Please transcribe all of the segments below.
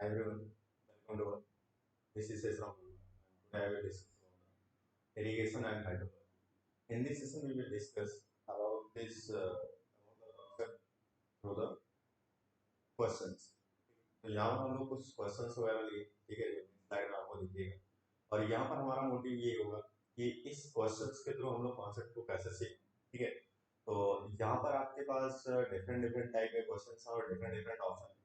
Hi everyone, welcome to our. This is Sesram. Today I will discuss about irrigation and hydropower. In this session, we will discuss about about the concept through the questions. तो यहाँ पर हम लोग कुछ questions वगैरह लिए, ठीक है, जो स्लाइड में आपको दिखेगा। और यहाँ पर हमारा मोटिव ये होगा कि इस क्वेश्चंस के थ्रू हम लोग कॉन्सेप्ट को कैसे सीखें, ठीक है। तो यहाँ पर आपके पास डिफरेंट डिफरेंट टाइप के क्वेश्चंस हैं और डिफरेंट डिफरेंट ऑप्शन हैं,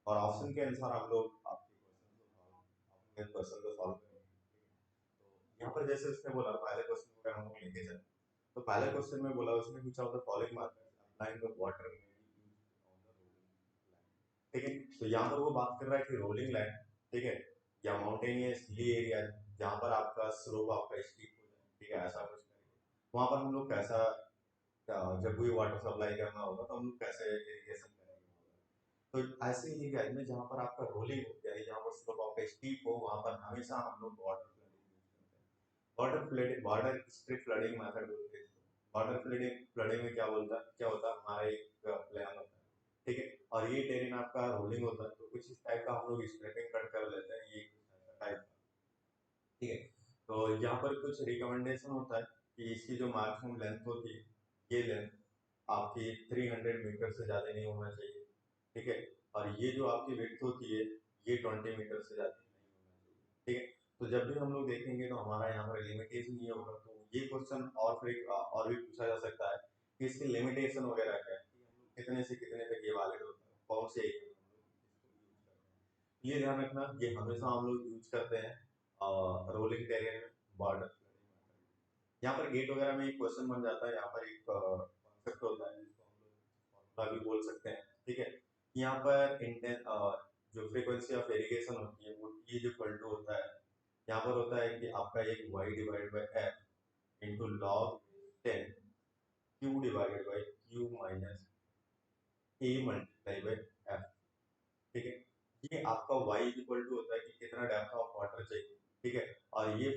और ऑप्शन के अनुसार आप लोग आपके क्वेश्चन को सॉल्व करेंगे। तो यहाँ पर जैसे उसने बोला पहले क्वेश्चन को अगर हम लोग लेके चले, तो पहले क्वेश्चन में बोला उसने पूछा होता following markers applying the water on the rolling line, ठीक है। तो यहाँ पर वो बात कर रहा है कि रोलिंग लाइन, ठीक है, या माउंटेनियस हिली एरिया जहाँ पर आपका स्लोप आपका स्टीप हो जाए, ठीक है, ऐसा कुछ करेंगे। वहां पर हम लोग कैसा जब भी वाटर सप्लाई करना होगा तो हम लोग कैसे इरिगेशन करेंगे। तो ऐसे ही एरिया में जहाँ पर आपका रोलिंग हो, यानी जहाँ पर स्लोप आपका स्टीप हो, वहां पर हमेशा हम लोग वाटर फ्लडिंग यूज करते हैं। Water flooding, water strip flooding method बोलते हैं। वाटर फ्लडिंग फ्लडिंग में क्या होता है हमारा एक प्लान होता है, ठीक है, और ये टेरेन आपका रोलिंग होता है, तो कुछ इस टाइप का हम लोग स्ट्रिपिंग कट कर लेते हैं, ये टाइप का, ठीक है। तो यहाँ पर कुछ रिकमेंडेशन होता है कि इसकी जो मैक्सिमम लेंथ होती है, ये लेंथ आपकी 300 मीटर से ज़्यादा नहीं होना चाहिए, ठीक है। और ये जो आपकी विड्थ होती है, ये 20 मीटर से ज़्यादा नहीं होना चाहिए, ठीक है। तो जब भी हम लोग देखेंगे तो हमारा यहाँ पर लिमिटेशन ये होगा, तो ये क्वेश्चन और फिर और भी पूछा जा सकता है कि इसकी लिमिटेशन वगैरह क्या है, कि हम लोग कितने से कितने तक ये वैलिड होता है, कौन से एरिया में हम लोग इसको यूज करते हैं। ये ध्यान रखना, ये हमेशा हम लोग यूज करते हैं रोलिंग टेरियर में, बॉर्डर। यहाँ पर गेट वगैरह में एक क्वेश्चन बन जाता है, यहाँ पर एक कॉन्सेप्ट होता है जिसको हम लोग फॉर्मूला भी बोल सकते हैं, ठीक है। यहाँ पर इंटेंस जो फ्रीक्वेंसी ऑफ एरिगेशन होती है वो ई इक्वल टू होता है, यहाँ पर होता है कि आपका एक Y divide by F into log 10 Q divided by Q minus A multiply by F, ठीक है। ये आपका y इक्वल टू होता है कि कितना डेप्थ ऑफ वाटर चाहिए, ठीक है। और ये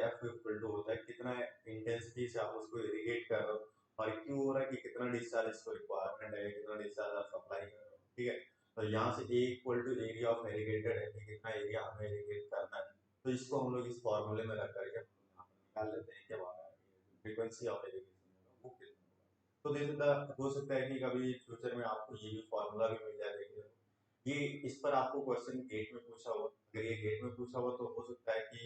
f इक्वल टू होता है कितना इंटेंसिटी से आप उसको इरिगेट कर रहे हो, और q हो रहा है कि कितना डिस्चार्ज इसको रिक्वायरमेंट है, कितना डिस्चार्ज आप सप्लाई कर रहे हो, ठीक है। तो यहाँ से a equal to area of irrigated है कि कितना एरिया हमें इरिगेट करना है, तो इसको हम लोग इस फॉर्मूले में रख करके हम लोग यहाँ पर निकाल लेते हैं कि हमारा फ्रीक्वेंसी ऑफ इरिगेशन होगा वो कितना होगा। तो देखो हो सकता है कि कभी फ्यूचर में आपको ये भी फॉर्मूला भी मिल जाए देखने को। ये इस पर आपको क्वेश्चन गेट में पूछा हुआ, अगर ये गेट में पूछा हुआ तो हो सकता है कि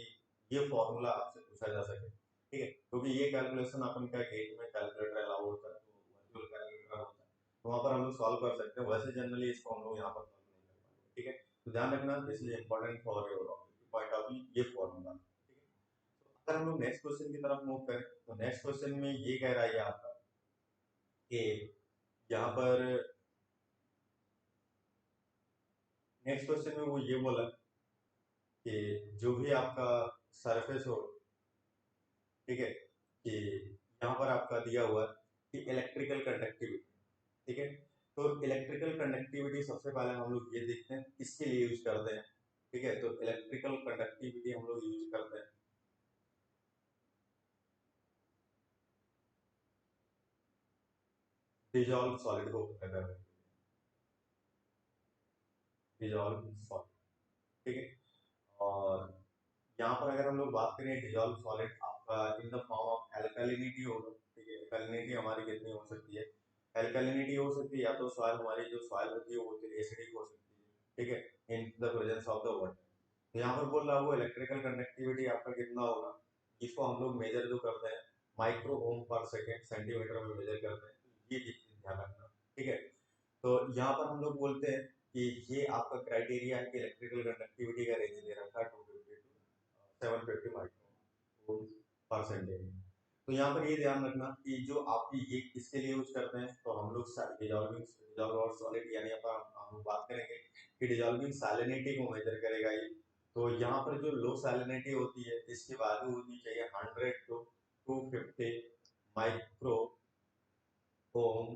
ये फॉर्मूला आपसे पूछा जा सके, ठीक है, क्योंकि ये कैलकुलेशन अपन का गेट में कैलकुलेटर अलाउ होता है, तो वर्चुअल कैलकुलेटर होता है, तो वहां पर हम लोग सॉल्व कर सकते हैं। वैसे जनरली इसको हम लोग यहाँ पर सॉल्व नहीं कर पाएंगे, ठीक है। तो ध्यान रखना, this is important for your point of view, ये फॉर्मूला, ठीक है। तो अगर हम लोग नेक्स्ट क्वेश्चन की तरफ मूव करें, तो नेक्स्ट क्वेश्चन में ये कह रहा है आपका कि यहाँ पर नेक्स्ट क्वेश्चन में वो ये बोला कि जो भी आपका सरफेस हो, ठीक है, कि यहाँ पर आपका दिया हुआ है कि इलेक्ट्रिकल कंडक्टिविटी, ठीक है। तो इलेक्ट्रिकल कंडक्टिविटी सबसे पहले हम लोग ये देखते हैं किसके लिए यूज करते हैं, ठीक है। तो इलेक्ट्रिकल कंडक्टिविटी हम लोग यूज करते हैं डिजॉल्व सॉलिड को पता करने के लिए, डिजॉल्व सॉलिड, ठीक है। और यहाँ पर अगर हम लोग बात करें डिजॉल्व सॉलिड आपका in the form of alkalinity होगा, ठीक है। एल्कलिनिटी हमारी कितनी हो सकती है, एल्कलिनिटी हो सकती है या तो सॉइल, हमारी जो सॉइल होती है वो एसिडिक हो सकती है, ठीक है, in the presence of the water. तो यहाँ पर बोल रहा हूँ इलेक्ट्रिकल कंडक्टिविटी आपका कितना होगा, इसको हम लोग मेजर जो करते हैं माइक्रो ओम पर सेकेंड सेंटीमीटर में मेजर करते हैं, तो ये चीज ध्यान रखना, ठीक है। तो यहाँ पर हम लोग बोलते हैं कि ये आपका क्राइटेरिया है कि इलेक्ट्रिकल कंडक्टिविटी का रेंज दे रखा है 250 टू 750 माइक्रो पर सेंटीमीटर। तो यहाँ पर ये ध्यान रखना कि जो आपकी ये किसके लिए यूज करते हैं, तो हम लोग डिजॉल्विंग और सॉलिड, यानी हम लोग बात करेंगे कि डिजॉल्विंग सैलिनिटी को मेजर करेगा ये। तो यहाँ पर जो लो सैलिनिटी होती है इसकी वैल्यू होनी चाहिए 100 टू 250 माइक्रो ओम,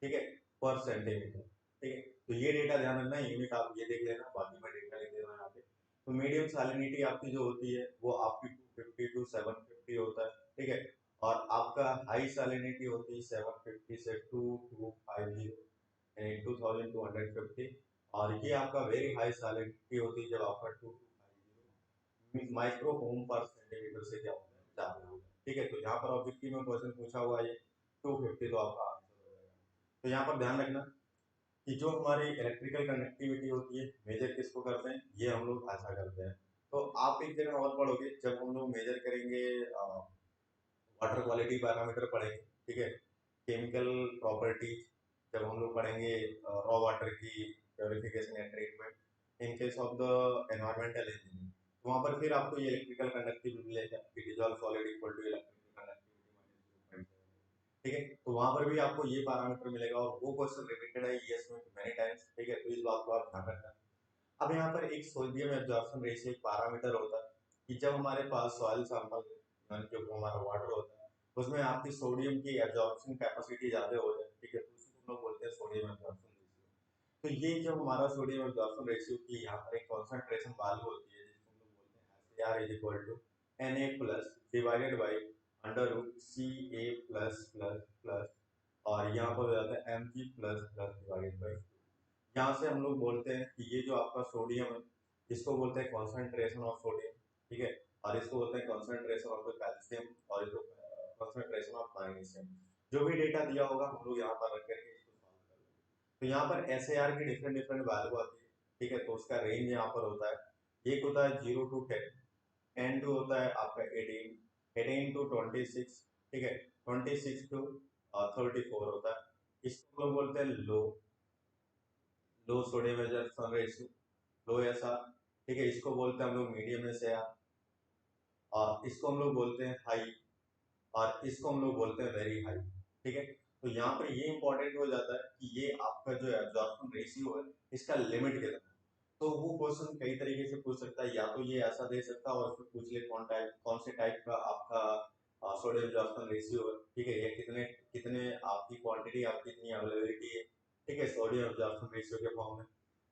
ठीक है, पर सेंटीमीटर, ठीक है। तो ये डेटा ध्यान रखना, यूनिट आप ये देख लेना, बाकी मैं डेटा लिख दे रहा हूँ यहाँ पे। तो मीडियम सैलिनिटी आपकी जो होती है वो आपकी 250 टू 750 होता है, ठीक है। और आपका हाई सैलिनिटी होती है 750 से 2250, यानी 2250, और ये आपका वेरी हाई सैलिनिटी होती है जब आपका 2 माइक्रो ओम पर सेंटीमीटर से क्या होता है ज़्यादा होता है। ठीक है, तो यहाँ पर ऑब्जेक्टिव में क्वेश्चन पूछा हुआ है 250, तो आपका आंसर हो जाएगा। तो यहाँ पर ध्यान रखना कि जो हमारी इलेक्ट्रिकल कंडक्टिविटी होती है मेजर किसको करते हैं, ये हम लोग ऐसा करते हैं। तो आप एक जगह और पढ़ोगे जब हम लोग मेजर करेंगे वाटर क्वालिटी पैरामीटर पढ़ेंगे, ठीक है, केमिकल प्रॉपर्टीज जब हम लोग पढ़ेंगे, रॉ वाटर की purification and treatment in case of the environmental engineering, तो वहाँ पर फिर आपको ये इलेक्ट्रिकल कंडक्टिविटी मिलेगा कि dissolve solid equal to electrical conductivity, ठीक है, तो वहाँ पर भी आपको ये पैरामीटर मिलेगा और वो क्वेश्चन रिपीटेड है ईएस में मेनी टाइम्स, ठीक है, तो इस बात को आप ध्यान रखना। अब यहाँ पर एक सोडियम एब्जॉर्प्शन रेशियो एक पैरामीटर होता है कि जब हमारे पास सॉइल सैंपल जो हमारा वाटर होता है उसमें आपकी सोडियम की एब्जॉर्प्शन कैपेसिटी ज़्यादा हो जाए, ठीक है, तो उसी को हम लोग बोलते हैं सोडियम एब्जॉर्प्शन रेशियो। तो ये जो हमारा सोडियम एब्जॉर्प्शन रेशियो की यहाँ पर एक कॉन्सेंट्रेशन वैल्यू होती है जिसको हम लोग बोलते हैं SAR is equal to Na plus divided by under root Ca plus plus plus, और यहाँ पर हो जाता है Mg plus plus divided by. यहाँ से हम लोग बोलते हैं कि ये जो आपका सोडियम है इसको बोलते हैं कॉन्सेंट्रेशन ऑफ सोडियम, ठीक है, और इसको बोलते हैं कॉन्सेंट्रेशन ऑफ द कैल्शियम, और इसको कॉन्सेंट्रेशन ऑफ मैग्नीशियम। जो भी डेटा दिया होगा हम लोग यहाँ पर रख करके इसको सॉल्व कर लेंगे। तो यहाँ पर SAR की डिफरेंट डिफरेंट वैल्यू आती है, ठीक है, तो उसका रेंज यहाँ पर होता है, एक होता है 0 to 10, 10 टू होता है आपका 18, 18 to 26, ठीक है, 26 to 34 होता है। इसको लोग बोलते हैं लो सोडियम एब्जॉर्प्शन रेशियो, लो एसआर, ठीक है, इसको बोलते हैं हम लोग मीडियम एसआर, और इसको हम लोग बोलते हैं हाई, और इसको हम लोग बोलते हैं वेरी हाई, ठीक है। तो यहाँ पर ये इंपॉर्टेंट हो जाता है कि ये आपका जो एब्जॉर्प्शन रेशियो है इसका लिमिट कितना है। तो वो क्वेश्चन कई तरीके से पूछ सकता है, या तो ये ऐसा दे सकता है और फिर पूछ ले कौन से टाइप का आपका सोडियम एब्जॉर्प्शन रेशियो है, ठीक है, या कितने कितने आपकी क्वांटिटी आपकी कितनी अवेलेबिलिटी है, ठीक है, सोडियम एब्जॉर्प्शन रेशियो के फॉर्म में।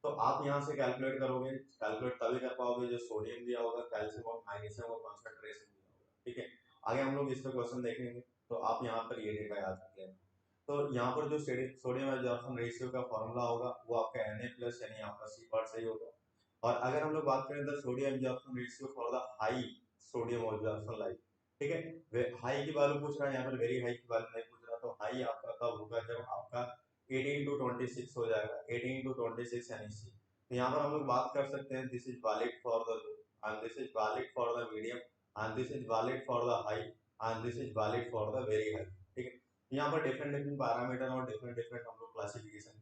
तो आप यहाँ से कैलकुलेट करोगे, कैलकुलेट तभी कर पाओगे जो सोडियम दिया होगा, कैल्शियम और मैग्नीशियम और कॉन्सेंट्रेशन दिया होगा, ठीक है। आगे हम लोग इस पे क्वेश्चन देखेंगे, तो आप यहाँ पर ये डेटा याद रख लेना। तो यहाँ पर जो सोडियम एब्जॉर्प्शन रेशियो का फॉर्मूला होगा वो आपका Na प्लस यानी आपका सी पार्ट सही होगा। और अगर हम लोग बात करें the sodium absorption ratio for the high sodium absorption like, ठीक है, हाई की वैल्यू पूछ रहा है यहाँ पर, वेरी हाई की वैल्यू नहीं पूछ रहा, तो हाई आपका कब होगा जब आपका 18 to 26 हो जाएगा, 18 to 26 यानी सी। तो यहाँ पर हम लोग बात कर सकते हैं this is valid for the low, and this is valid for the medium, and this is valid for the high, and this is valid for the very high, ठीक है। यहाँ पर डिफरेंट डिफरेंट पैरामीटर और different different हम लोग classification,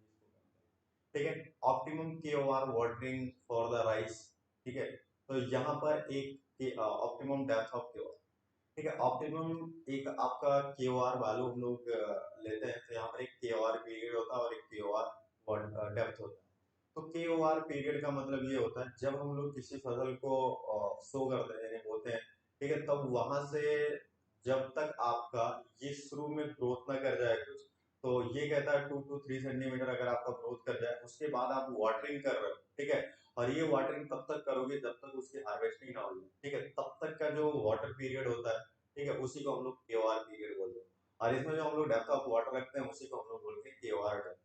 ठीक है। Optimum KOR watering for the rice, ठीक है, तो यहाँ पर एक ऑप्टिमम डेप्थ ऑफ KOR, ठीक है, ऑप्टिमम एक आपका KOR वैल्यू हम लोग लेते हैं, तो यहाँ पर एक KOR पीरियड होता है और एक KOR डेप्थ होता है। तो KOR पीरियड का मतलब ये होता है जब हम लोग किसी फसल को सो करते हैं यानी बोते हैं, ठीक है, तब वहां से जब तक आपका ये शुरू में ग्रोथ ना कर जाए कुछ, तो ये कहता है 2 to 3 सेंटीमीटर अगर आपका ग्रोथ कर जाए उसके बाद आप वाटरिंग कर रहे हो, ठीक है, और ये वाटरिंग तब तक करोगे जब तक उसकी हार्वेस्टिंग ना हो जाए, ठीक है, तब तक का जो वाटर पीरियड होता है, ठीक है, उसी को हम लोग KOR पीरियड बोलते हैं। और इसमें जो हम लोग डेप्थ ऑफ वाटर रखते हैं उसी को हम लोग बोलते हैं KOR डेप्थ,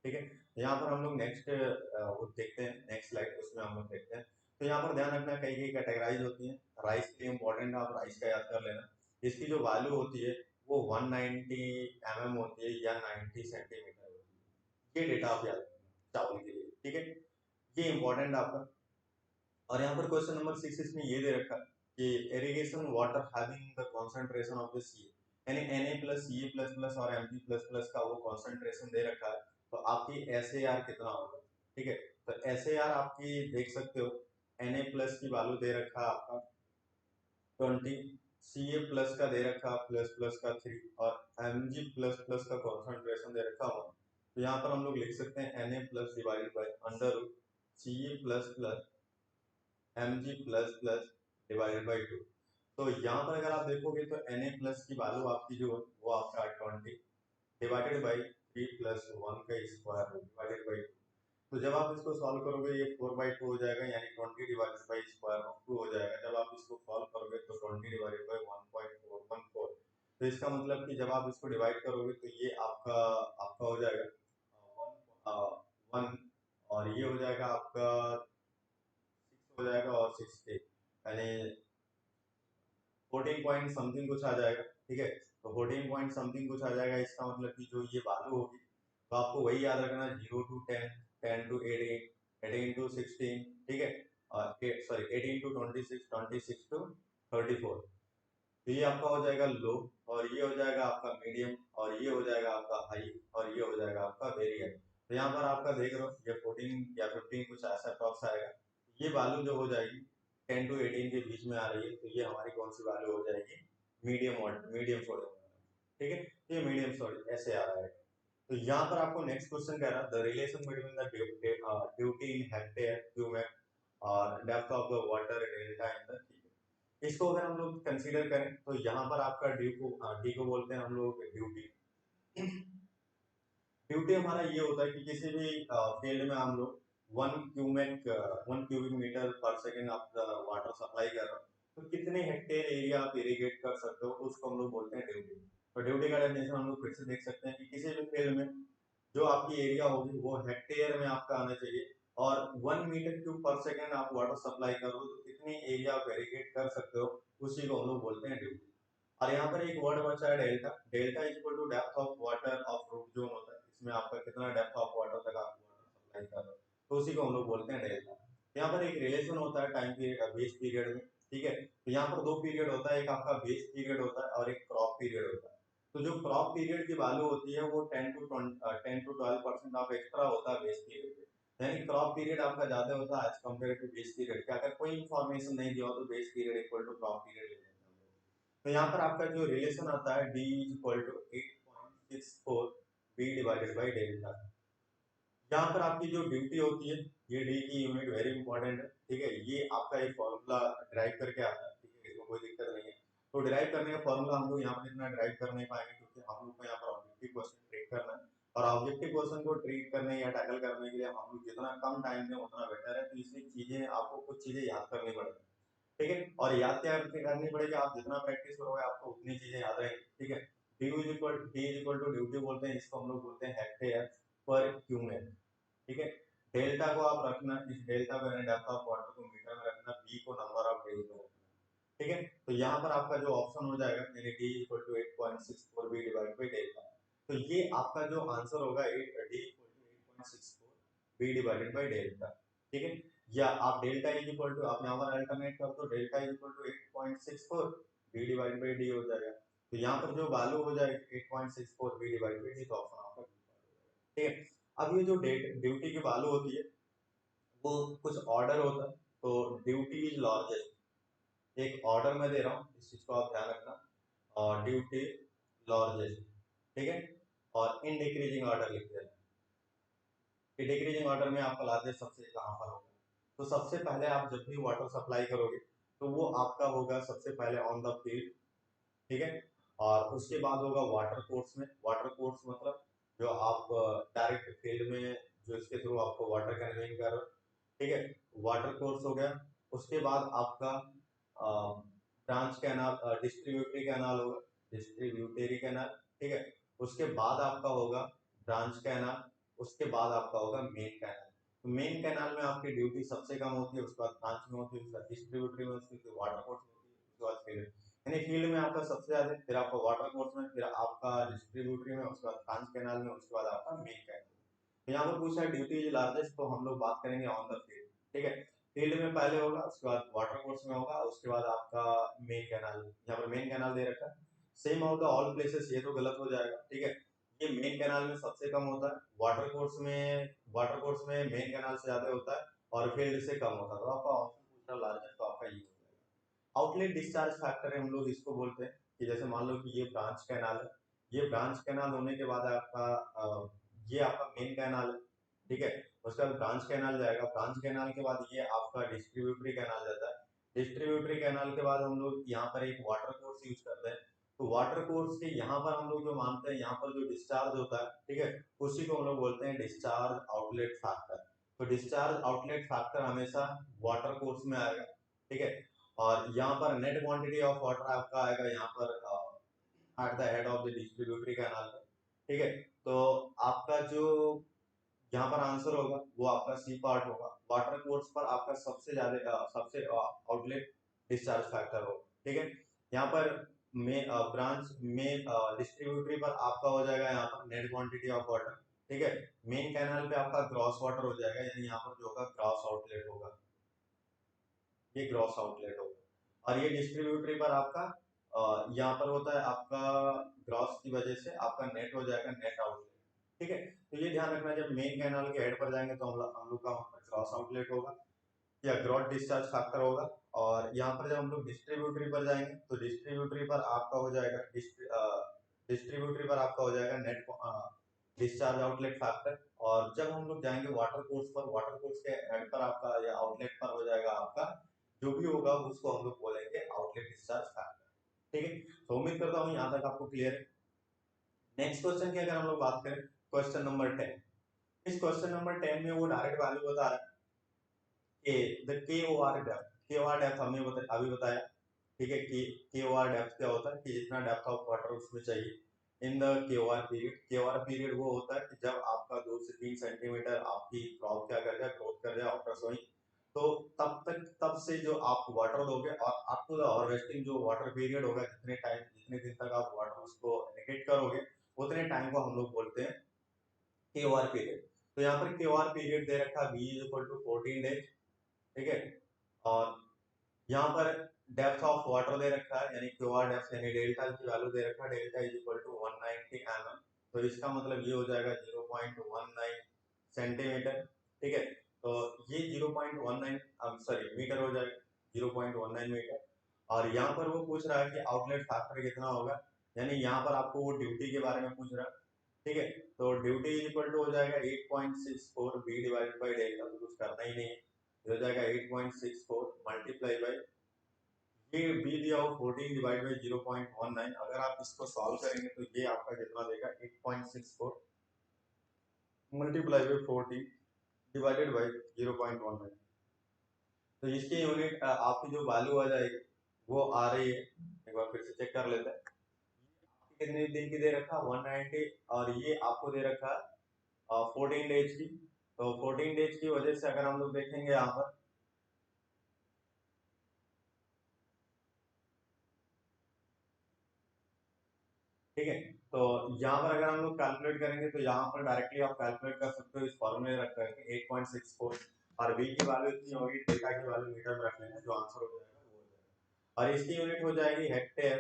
ठीक है। यहाँ पर हम लोग नेक्स्ट वो देखते हैं, नेक्स्ट स्लाइड उसमें हम लोग देखते हैं। तो यहाँ पर ध्यान रखना कई कई कैटेगराइज होती हैं, राइस के लिए इंपॉर्टेंट, आप राइस का याद कर लेना, इसकी जो वैल्यू होती है वो 190 mm होती है या 90 सेंटीमीटर होती है, ये डेटा आप याद रखना चावल के लिए, ठीक है, ये इंपॉर्टेंट आपका। और यहाँ पर क्वेश्चन नंबर 6 इसमें ये दे रखा है कि irrigation water having the concentration of the C, यानी Na plus Ca plus plus और Mg प्लस प्लस का वो कंसंट्रेशन दे रखा है, तो आपकी SAR कितना होगा, ठीक है, तो SAR आपकी देख सकते हो, Na प्लस की वैल्यू दे रखा है आपका 20, Ca प्लस का दे रखा है प्लस प्लस का 3, और Mg प्लस प्लस का कंसंट्रेशन दे रखा है 1। तो यहाँ पर हम लोग लिख सकते हैं Na plus divided by under root Ca plus plus Mg plus plus divided by 2। तो यहाँ पर अगर आप देखोगे तो Na प्लस की वैल्यू आपकी जो है वो आपका 20 डिवाइडेड बाई 3 प्लस 1 का स्क्वायर डिवाइडेड बाई 2। तो जब आप इसको सॉल्व करोगे ये 4/2 हो जाएगा, यानी 20 डिवाइडेड बाई स्क्वायर ऑफ 2 हो जाएगा। जब आप इसको सॉल्व करोगे तो 20 डिवाइडेड बाई 1.414, तो इसका मतलब कि जब आप इसको डिवाइड करोगे तो ये आपका आपका हो जाएगा 1 और ये हो पॉइंट समथिंग कुछ आ जाएगा, ठीक है। तो 14 पॉइंट समथिंग कुछ आ जाएगा, इसका मतलब कि जो ये वैल्यू होगी तो आपको वही याद रखना, 0 to 10, 10 to 18, 18 to 16, ठीक है, और 18 to 26, 26 to 34। तो ये आपका हो जाएगा लो, और ये हो जाएगा आपका मीडियम, और ये हो जाएगा आपका हाई, और ये हो जाएगा आपका वेरी हाई। तो यहाँ पर आपका देख रहे हो ये 14 या 15 कुछ ऐसा अप्रॉक्स आएगा। ये वैल्यू जो हो जाएगी 10 to 18 के बीच में आ रही है, तो ये हमारी कौन सी वैल्यू हो जाएगी, मीडियम सोडियम, ठीक है। तो ये मीडियम सोडियम ऐसे आ रहा है। तो यहाँ पर आपको नेक्स्ट क्वेश्चन कह रहा है the relation between the duty in hectare cumec और depth of the water delta in the, इसको अगर हम लोग कंसीडर करें तो यहाँ पर आपका डी को बोलते हैं हम लोग ड्यूटी। ड्यूटी हमारा ये होता है कि किसी भी फील्ड में हम लोग 1 क्यूबिक मीटर पर सेकेंड आप वाटर सप्लाई कर रहे हो, तो कितने हेक्टेयर एरिया आप इरिगेट कर सकते हो, उसको हम लोग बोलते हैं ड्यूटी। तो ड्यूटी का डेफिनेशन हम लोग फिर से देख सकते हैं कि किसी भी फील्ड में जो आपकी एरिया होगी वो हेक्टेयर में आपका आना चाहिए, और 1 मीटर क्यूब पर सेकेंड आप वाटर सप्लाई करो तो कितनी एरिया आप इरिगेट कर सकते हो, उसी को हम लोग बोलते हैं ड्यूटी। और यहाँ पर एक वर्ड बचा है delta, delta equal to depth of water of root zone होता है, इसमें आपका कितना डेप्थ ऑफ वाटर तक आप वाटर सप्लाई कर रहे हो, तो उसी को हम लोग बोलते हैं डेल्टा। यहाँ पर एक रिलेशन होता है टाइम पीरियड बेस पीरियड में, ठीक है। तो यहाँ पर दो पीरियड होता है, एक आपका बेस पीरियड होता है और एक क्रॉप पीरियड होता है। तो जो क्रॉप पीरियड की वैल्यू होती है वो 10 to 12% ऑफ एक्स्ट्रा होता है बेस पीरियड पे, यानी क्रॉप पीरियड आपका ज्यादा होता है as compare to base period. अगर कोई इन्फॉर्मेशन नहीं दिया हो तो base period equal to crop period ले लेते हैं। तो यहाँ पर आपका जो रिलेशन आता है D is equal to 8.64 B divided by delta. यहाँ पर आपकी जो ड्यूटी होती है, ये डी की यूनिट वेरी इंपॉर्टेंट है, ठीक है। ये आपका एक फॉर्मूला ड्राइव करके आता है, ठीक है, इसमें कोई दिक्कत नहीं है। तो ड्राइव करने का फॉर्मूला हम लोग यहाँ पर इतना ड्राइव कर नहीं पाएंगे क्योंकि हम लोग को यहाँ पर ऑब्जेक्टिव क्वेश्चन ट्रीट करना है, और ऑब्जेक्टिव क्वेश्चन को ट्रीट करने या टैकल करने के लिए हम लोग जितना कम टाइम दें उतना बेटर है। तो इसलिए चीजें आपको कुछ चीजें याद करनी पड़ेगी, ठीक है। और याद क्या करनी पड़ेगी, आप जितना प्रैक्टिस करोगे आपको उतनी चीजें याद रहेंगी, ठीक है। D is equal to duty बोलते हैं, इसको हम लोग बोलते हैं हेक्टेयर पर क्यूमेक, ठीक है। डेल्टा को आप रखना, इस डेल्टा को डेप्थ ऑफ वाटर को मीटर में रखना, बी को नंबर ऑफ डेज में रखना, ठीक है। तो यहाँ पर आपका जो ऑप्शन हो जाएगा यानी D equal to 8.64 B divide by delta. तो ये आपका जो आंसर होगा D equal to 8.64 B divided by delta, ठीक है। या आप डेल्टा इज इक्वल टू, आप यहाँ पर अल्टरनेट कर दो, delta is equal to 8.64 B divide by D हो जाएगा। तो यहाँ पर जो वैल्यू हो जाएगी 8.64 बी डिवाइड बाई डी, तो ऑप्शन आपका ठीक है। अब ये जो ड्यूटी की वैल्यू होती है वो कुछ ऑर्डर होता है, तो ड्यूटी इज लार्जेस्ट, एक ऑर्डर में दे रहा हूँ, इस चीज को आप ध्यान रखना, और ड्यूटी लार्जेस्ट, ठीक है, और इन डिक्रीजिंग ऑर्डर लिखते हैं। डिक्रीजिंग ऑर्डर में आपका लार्जेस्ट सबसे कहाँ पर होगा, तो सबसे पहले आप जब भी वाटर सप्लाई करोगे तो वो आपका होगा सबसे पहले ऑन द फील्ड, ठीक है। और उसके बाद होगा वाटर कोर्स में, वाटर कोर्स मतलब जो आप डायरेक्ट फील्ड में जो इसके थ्रू आपको वाटर कन्वेन कर रहे हो, ठीक है, वाटर कोर्स हो गया। उसके बाद आपका ब्रांच कैनाल, डिस्ट्रीब्यूटरी कैनाल होगा, डिस्ट्रीब्यूटरी कैनाल, ठीक है। उसके बाद आपका होगा ब्रांच कैनाल, उसके बाद आपका होगा मेन कैनाल। तो मेन कैनाल में आपकी ड्यूटी सबसे कम होती है, उसके बाद ब्रांच में होती है, उसके बाद डिस्ट्रीब्यूटरी में, उसके बाद वाटर कोर्स होती है, उसके बाद फील्ड, यानी फील्ड में आपका सबसे ज्यादा, फिर आपका वाटर कोर्स में, फिर आपका डिस्ट्रीब्यूटरी में, उसके बाद ब्रांच कैनाल में, उसके बाद आपका मेन कैनाल। तो यहाँ पर पूछा है ड्यूटी इज लार्जेस्ट, तो हम लोग बात करेंगे ऑन द फील्ड, ठीक है। फील्ड में पहले होगा, उसके बाद वाटर कोर्स में होगा, उसके बाद आपका मेन कैनाल, यहाँ पर मेन कैनाल दे रखा है, same of the all places, ये तो गलत हो जाएगा, ठीक है। ये मेन कैनाल में सबसे कम होता है, वाटर कोर्स में मेन कैनाल से ज्यादा होता है, और फील्ड से कम होता है। तो आपका ऑप्शन पूछा लार्जेस्ट, तो आपका ये हो जाएगा। आउटलेट डिस्चार्ज फैक्टर है, हम लोग इसको बोलते हैं कि जैसे मान लो कि ये ब्रांच कैनाल है, ये ब्रांच कैनाल होने के बाद आपका ये आपका मेन कैनाल है, ठीक है। उसके बाद ब्रांच कैनाल जाएगा, ब्रांच कैनाल के बाद ये आपका डिस्ट्रीब्यूटरी कैनाल जाता है, डिस्ट्रीब्यूटरी कैनाल के बाद हम लोग यहाँ पर एक वाटर कोर्स यूज करते हैं। तो वाटर कोर्स के यहाँ पर हम लोग जो मानते हैं, यहाँ पर जो डिस्चार्ज होता है, ठीक है, उसी को हम लोग बोलते हैं डिस्चार्ज आउटलेट फैक्टर। तो डिस्चार्ज आउटलेट फैक्टर हमेशा वाटर कोर्स में आएगा, ठीक है। और यहाँ पर नेट क्वांटिटी ऑफ वाटर आपका आएगा यहाँ पर at the head of the distributary canal, ठीक है। तो आपका जो यहाँ पर आंसर होगा वो आपका सी पार्ट होगा, वाटर कोर्स पर आपका सबसे ज्यादा सबसे आउटलेट डिस्चार्ज फैक्टर होगा, ठीक है। यहाँ पर में ब्रांच में डिस्ट्रीब्यूटरी पर आपका हो जाएगा यहाँ पर नेट क्वांटिटी ऑफ वाटर, ठीक है। मेन कैनाल पे आपका ग्रॉस वाटर हो जाएगा, यानी यहाँ पर जो होगा ग्रॉस आउटलेट होगा, ये ग्रॉस आउटलेट होगा। और ये डिस्ट्रीब्यूटरी पर आपका यहाँ पर होता है आपका ग्रॉस की वजह से आपका नेट हो जाएगा, नेट आउटलेट, ठीक है। तो ये ध्यान रखना, जब मेन कैनाल के हेड पर जाएंगे तो हम लोग का ग्रॉस आउटलेट होगा या ग्रॉस डिस्चार्ज फैक्टर होगा। और यहाँ पर जब हम लोग डिस्ट्रीब्यूटरी पर जाएंगे तो डिस्ट्रीब्यूटरी पर आपका हो जाएगा डिस्ट्रीब्यूटरी पर आपका हो जाएगा नेट डिस्चार्ज आउटलेट फैक्टर। और जब हम लोग जाएंगे वाटर कोर्स पर, वाटर कोर्स के हेड पर आपका या आउटलेट पर हो जाएगा आपका जो भी होगा उसको हम लोग बोलेंगे आउटलेट डिस्चार्ज फैक्टर, ठीक है। तो उम्मीद करता हूँ यहाँ तक आपको क्लियर है। नेक्स्ट क्वेश्चन की अगर हम लोग बात करें, क्वेश्चन नंबर 10, इस क्वेश्चन नंबर 10 में वो डायरेक्ट वैल्यू बता रहा है कि the KOR depth, KOR depth हमने अभी बताया, ठीक है। कि KOR डेप्थ क्या होता है कि जितना डेप्थ ऑफ वाटर उसमें चाहिए in the KOR period. KOR period वो होता है कि जब आपका 2 से 3 सेंटीमीटर आपकी क्रॉप क्या कर जाए, ग्रोथ कर जाए आफ्टर सोइंग, तो तब से जो आप वाटर दोगे और अप टू द हार्वेस्टिंग जो वाटर पीरियड होगा, जितने दिन तक आप वाटर उसको एलोकेट करोगे उतने टाइम को हम लोग बोलते हैं KOR पीरियड। तो यहाँ पर KOR पीरियड दे रखा है V is equal to 14 days, ठीक है। और यहाँ पर डेप्थ ऑफ वाटर दे रखा है, यानी क्यूआर डेप्थ यानी डेल्टा की वैल्यू दे रखा है, delta is equal to 190 mm। तो इसका मतलब ये हो जाएगा 0.19 सेंटीमीटर, ठीक है। तो ये 0.19 सॉरी मीटर हो जाएगा, 0.19 मीटर। और यहाँ पर वो पूछ रहा है कि आउटलेट फैक्टर कितना होगा, यानी यहाँ पर आपको वो ड्यूटी के बारे में पूछ रहा है, ठीक है। तो ड्यूटी इज इक्वल टू हो जाएगा 8.64 बी डिवाइडेड बाई डेल्टा, तो कुछ करना ही नहीं है, हो जाएगा 8.64 मल्टीप्लाई बाई ये बी दिया हो 14 डिवाइड बाई 0.19। अगर आप इसको सॉल्व करेंगे तो ये आपका कितना देगा 8.64 मल्टीप्लाई बाई 14 डिवाइडेड बाई 0.19। तो इसकी यूनिट आपकी जो वैल्यू आ जाएगी वो आ रही है, एक बार फिर से चेक कर लेते हैं। कितने दिन की दे रखा 190 और ये आपको दे रखा 14 डेज की। तो 14 डेज की वजह से अगर हम लोग देखेंगे यहाँ पर, ठीक है। तो यहाँ पर अगर हम लोग कैलकुलेट करेंगे तो यहाँ पर डायरेक्टली आप कैलकुलेट कर सकते हो इस फॉर्मूले रख करके 8.64 और v की वैल्यू इतनी होगी, डेल्टा की वैल्यू मीटर में रख लेना, जो आंसर हो जाएगा वो हो जाएगा। और इसकी यूनिट हो जाएगी हेक्टेयर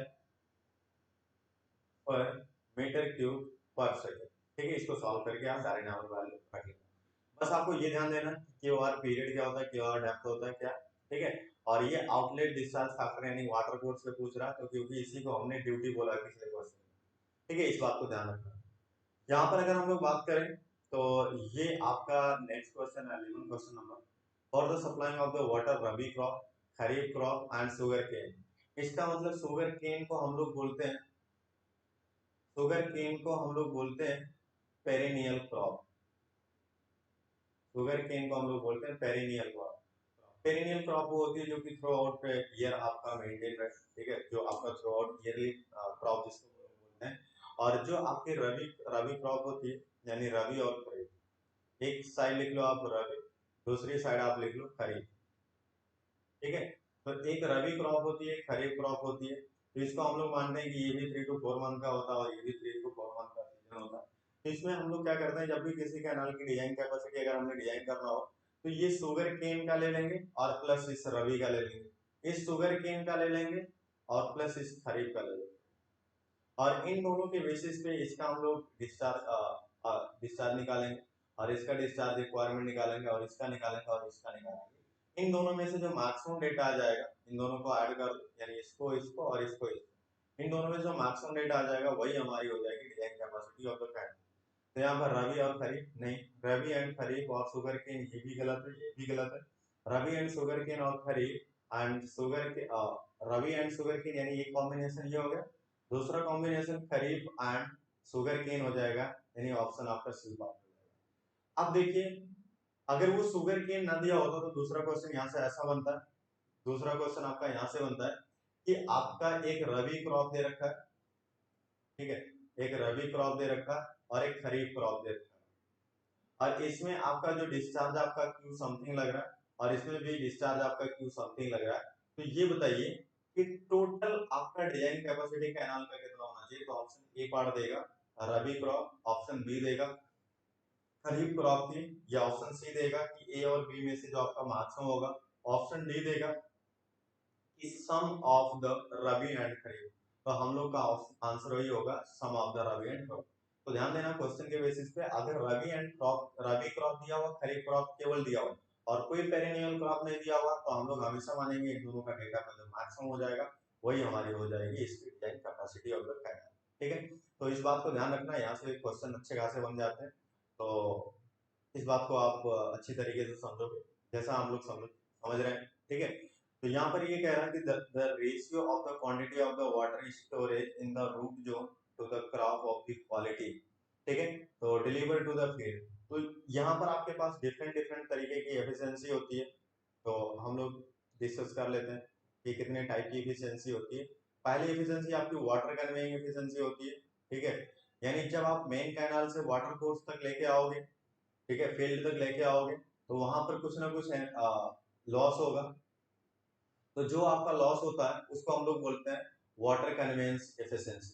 पर मीटर क्यूब पर सेकेंड, ठीक है। इसको सॉल्व करके आप डायरेक्ट यहाँ पर वैल्यू रख लेना। बस आपको ये ध्यान देना कि क्यूआर पीरियड क्या होता है, क्यूआर डेप्थ होता है क्या, ठीक है। और ये आउटलेट डिस्चार्ज फैक्टर यानी वाटर कोर्स पे पूछ रहा है, तो क्योंकि इसी को हमने ड्यूटी बोला पिछले क्वेश्चन, ठीक है। इस बात को ध्यान रखना। यहाँ पर अगर हम लोग बात करें तो ये आपका नेक्स्ट क्वेश्चन है 11 question number, for the supplying of the water rabi crop, kharif crop and sugarcane. इसका मतलब शुगर केन को हम लोग बोलते हैं, शुगर केन को हम लोग बोलते हैं पेरिनियल क्रॉप, शुगर केन को हम लोग बोलते हैं पेरिनियल क्रॉप। पेरिनियल क्रॉप वो होती है जो कि थ्रू आउट ईयर आपका मेंटेन रहे, ठीक है, जो आपका थ्रू आउट ईयरली क्रॉप जिसको बोलते हैं। और जो आपकी रबी रबी क्रॉप होती है, यानी रबी और खरीफ, एक साइड लिख लो आप रबी, दूसरी साइड आप लिख लो खरीफ, ठीक है। तो एक रबी क्रॉप होती है, खरीफ क्रॉप होती है। तो इसको हम लोग मानते हैं कि ये भी 3 to 4 मंथ का होता है और ये भी 3 to 4 मंथ का सीजन होता है। तो इसमें हम लोग क्या करते हैं, जब भी किसी कैनाल की डिजाइन कैपेसिटी अगर हमने डिजाइन करना हो तो ये शुगर केन का ले लेंगे और प्लस इस रबी का ले लेंगे, इस शुगर केन का ले लेंगे और प्लस इस खरीफ का ले लेंगे। और इन दोनों के बेसिस पे इसका हम लोग डिस्चार्ज निकालेंगे और इसका डिस्चार्ज रिक्वायरमेंट निकालेंगे और इसका निकालेंगे और इसका निकालेंगे। इन दोनों में से जो मैक्सिमम डेटा आ जाएगा, इन दोनों को ऐड कर दो, यानी इसको इसको और इसको इसको, इन दोनों में जो मैक्सिमम डेटा आ जाएगा वही हमारी हो जाएगी design capacity of the can. तो यहाँ पर रबी और खरीफ नहीं, रबी एंड खरीफ और शुगर केन ये भी गलत है, ये भी गलत है। रबी एंड शुगर केन और खरीफ एंड शुगर के रबी एंड शुगर केन यानी एक कॉम्बिनेशन ये हो गया, दूसरा combination kharif and sugarcane हो जाएगा, यानी ऑप्शन आपका सी बात हो जाएगा। अब देखिए, अगर वो शुगर केन ना दिया होता तो दूसरा क्वेश्चन यहाँ से ऐसा बनता है, दूसरा क्वेश्चन आपका यहाँ से बनता है कि आपका एक रबी क्रॉप दे रखा है, ठीक है, एक रबी क्रॉप दे रखा है और एक खरीफ क्रॉप दे रखा है, और इसमें आपका जो डिस्चार्ज आपका क्यू समथिंग लग रहा है और इसमें भी डिस्चार्ज आपका क्यू समथिंग लग रहा है। तो ये बताइए कि टोटल आपका डिजाइन कैपेसिटी कैनाल का कितना होना चाहिए, तो ऑप्शन ए पार्ट देगा रबी क्रॉप, ऑप्शन बी देगा खरीफ क्रॉप की, या ऑप्शन सी देगा कि ए और बी में से जो आपका मैक्सिमम होगा, ऑप्शन डी देगा कि sum of the rabi and kharif. तो हम लोग का आंसर वही होगा sum of the rabi and crop. तो ध्यान देना क्वेश्चन के बेसिस पे अगर rabi and crop, rabi crop दिया हुआ, खरीफ क्रॉप केवल दिया हुआ और कोई पेरेनियल क्रॉप नहीं दिया हुआ, तो हम लोग हमेशा मानेंगे इन दोनों का डेटा का जो मैक्सिमम हो जाएगा वही हमारी हो जाएगी इसकी design capacity of the canal. ठीक है, तो इस बात को ध्यान रखना, यहाँ से क्वेश्चन अच्छे खासे बन जाते हैं। तो इस बात को आप अच्छी तरीके से समझोगे जैसा हम लोग समझ रहे हैं। ठीक है, तो यहाँ पर ये कह रहा है कि the ratio of the quantity of the water storage in the root zone to the crop of the quality. ठीक है, तो डिलीवर टू द फील्ड। तो यहाँ पर आपके पास डिफरेंट डिफरेंट तरीके की एफिशिएंसी होती है, तो हम लोग डिस्कस कर लेते हैं कि कितने टाइप की एफिशिएंसी होती है। पहली एफिशिएंसी आपकी वाटर कन्वेइंग एफिशिएंसी होती है। ठीक है, यानी जब आप मेन कैनाल से वाटर कोर्स तक लेके आओगे, ठीक है, फील्ड तक लेके आओगे, तो वहां पर कुछ ना कुछ लॉस होगा। तो जो आपका लॉस होता है उसको हम लोग बोलते हैं वाटर कन्वेंस एफिशिएंसी।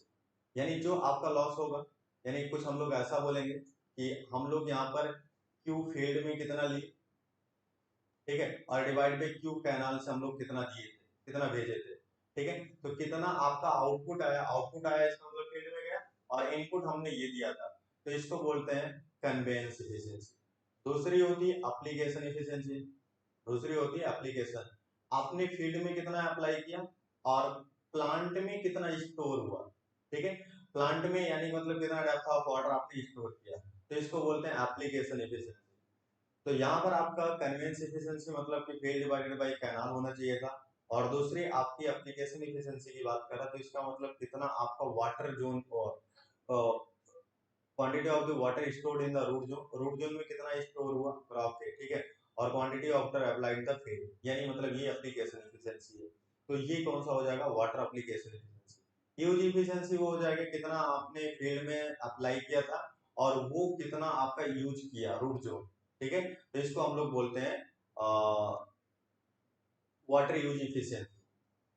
यानी जो आपका लॉस होगा, यानी कुछ हम लोग ऐसा बोलेंगे कि हम लोग यहाँ पर क्यू फील्ड में कितना लिए, ठीक है, और डिवाइड बाई क्यू कैनाल से हम लोग कितना दिए थे, कितना भेजे थे। ठीक है, तो कितना आपका आउटपुट आया, आउटपुट आया इसका मतलब फील्ड में गया, और इनपुट हमने ये दिया था, तो इसको बोलते हैं कन्वेंस एफिशिएंसी। दूसरी होती है एप्लीकेशन एफिशिएंसी। दूसरी होती है एप्लीकेशन, आपने फील्ड में कितना अप्लाई किया और प्लांट में कितना स्टोर हुआ। ठीक है, प्लांट में यानी मतलब कितना डेप्थ ऑफ वाटर आपने स्टोर किया, तो इसको बोलते हैं एप्लीकेशन एफिशिएंसी। तो यहाँ पर आपका कन्वेंस एफिशिएंसी मतलब कि फील्ड डिवाइडेड बाय कैनाल होना चाहिए था, और दूसरी आपकी एप्लीकेशन एफिशिएंसी की बात करा तो इसका मतलब कितना आपका वाटर जोन और quantity of the water stored in the root zone में कितना स्टोर हुआ क्रॉप के। ठीक है, और quantity of the applied the field, यानी मतलब ये एप्लीकेशन एफिशिएंसी है। तो ये कौन सा हो जाएगा, water application efficiency. Use efficiency वो हो जाएगा कितना आपने फील्ड में अप्लाई किया था और वो कितना आपका यूज किया रूट जोन। ठीक है, तो इसको हम लोग बोलते हैं वाटर यूज एफिशिएंसी।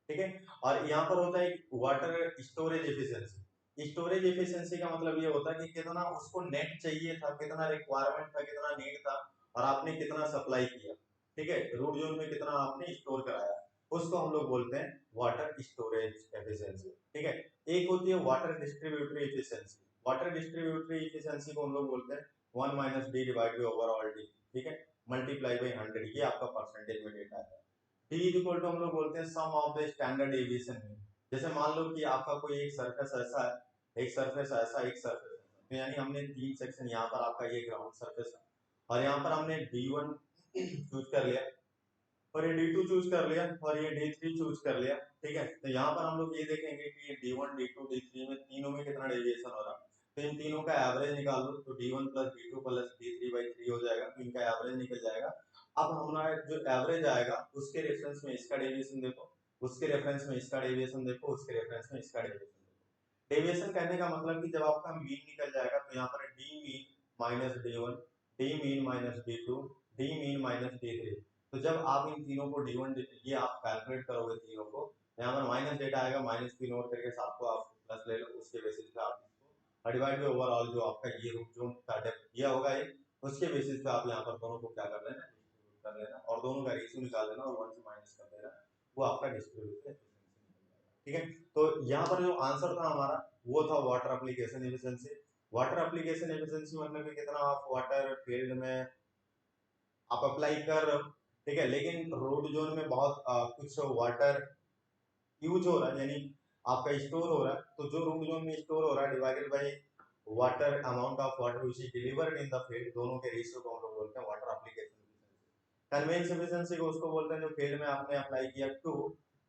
ठीक है, और यहाँ पर होता है water storage efficiency. Storage efficiency का मतलब ये होता है कि कितना उसको नेट चाहिए था, कितना रिक्वायरमेंट था, कितना नीड था, और आपने कितना सप्लाई किया। ठीक है, रूट जोन में कितना आपने स्टोर कराया, उसको हम लोग बोलते हैं वाटर स्टोरेज एफिशिएंसी। ठीक है, एक होती है water distributary efficiency. Water distributary efficiency को हम लोग बोलते हैं 1 minus D divide by overall D. ठीक है, मल्टीप्लाई बाई 100, ये आपका परसेंटेज में डेटा है। टी इज इक्वल टू हम लोग बोलते हैं सम ऑफ द स्टैंडर्ड डेविएशन में। जैसे मान लो कि आपका कोई एक सरफेस ऐसा है, एक सरफेस ऐसा, एक सरफेस ऐसा, तो यानी हमने तीन सेक्शन, यहाँ पर आपका ये ग्राउंड सरफेस है और यहाँ पर हमने D1 चूज कर लिया और ये D2 चूज कर लिया और ये D3 चूज कर लिया। ठीक है, तो यहाँ पर हम लोग ये देखेंगे कि ये D1 D2 D3 में तीनों में कितना डेविएशन हो रहा है। तो इन तीनों का एवरेज निकाल लो, तो D1 plus D2 plus D3/3 हो जाएगा, तो इनका एवरेज निकल जाएगा। अब हमारा जो एवरेज आएगा उसके रेफरेंस में इसका डेविएशन देखो, उसके रेफरेंस में इसका डेविएशन देखो, उसके रेफरेंस में इसका डेविएशन देखो। डेविएशन कहने का मतलब कि जब आपका मीन निकल जाएगा तो यहाँ पर D mean minus D1, D mean minus D2, D mean minus D3। तो जब आप इन तीनों को D1 ये आप कैलकुलेट करोगे तीनों को, यहाँ पर माइनस डेटा आएगा, माइनस की नोट करके साथ को आप प्लस ले लो, उसके बेसिस पे आप इसको डिवाइड बाय ओवरऑल जो आपका ये रूट जोन का डेप्थ दिया होगा एक, उसके बेसिस पे आप यहाँ पर दोनों को क्या कर लेना, डिस्ट्रीब्यूट कर लेना और दोनों का रेशियो निकाल लेना और 1 से माइनस कर देना, वो आपका डिस्ट्रीब्यूशन एफिशिएंसी निकल जाएगा। ठीक है, तो यहाँ पर जो आंसर था हमारा वो था water application efficiency. Water application efficiency मतलब कि कितना आप वाटर फील्ड में आप अप्लाई कर रहे हो। ठीक है, लेकिन रोड जोन में बहुत कुछ वाटर यूज हो रहा है, यानी आपका स्टोर हो रहा है, तो जो रोड जोन में स्टोर हो रहा है divided by water amount of water which is delivered in the field, दोनों के रेशियो को हम लोग बोलते हैं water application efficiency. Conveyance efficiency को उसको बोलते हैं जो फील्ड में आपने अप्लाई किया टू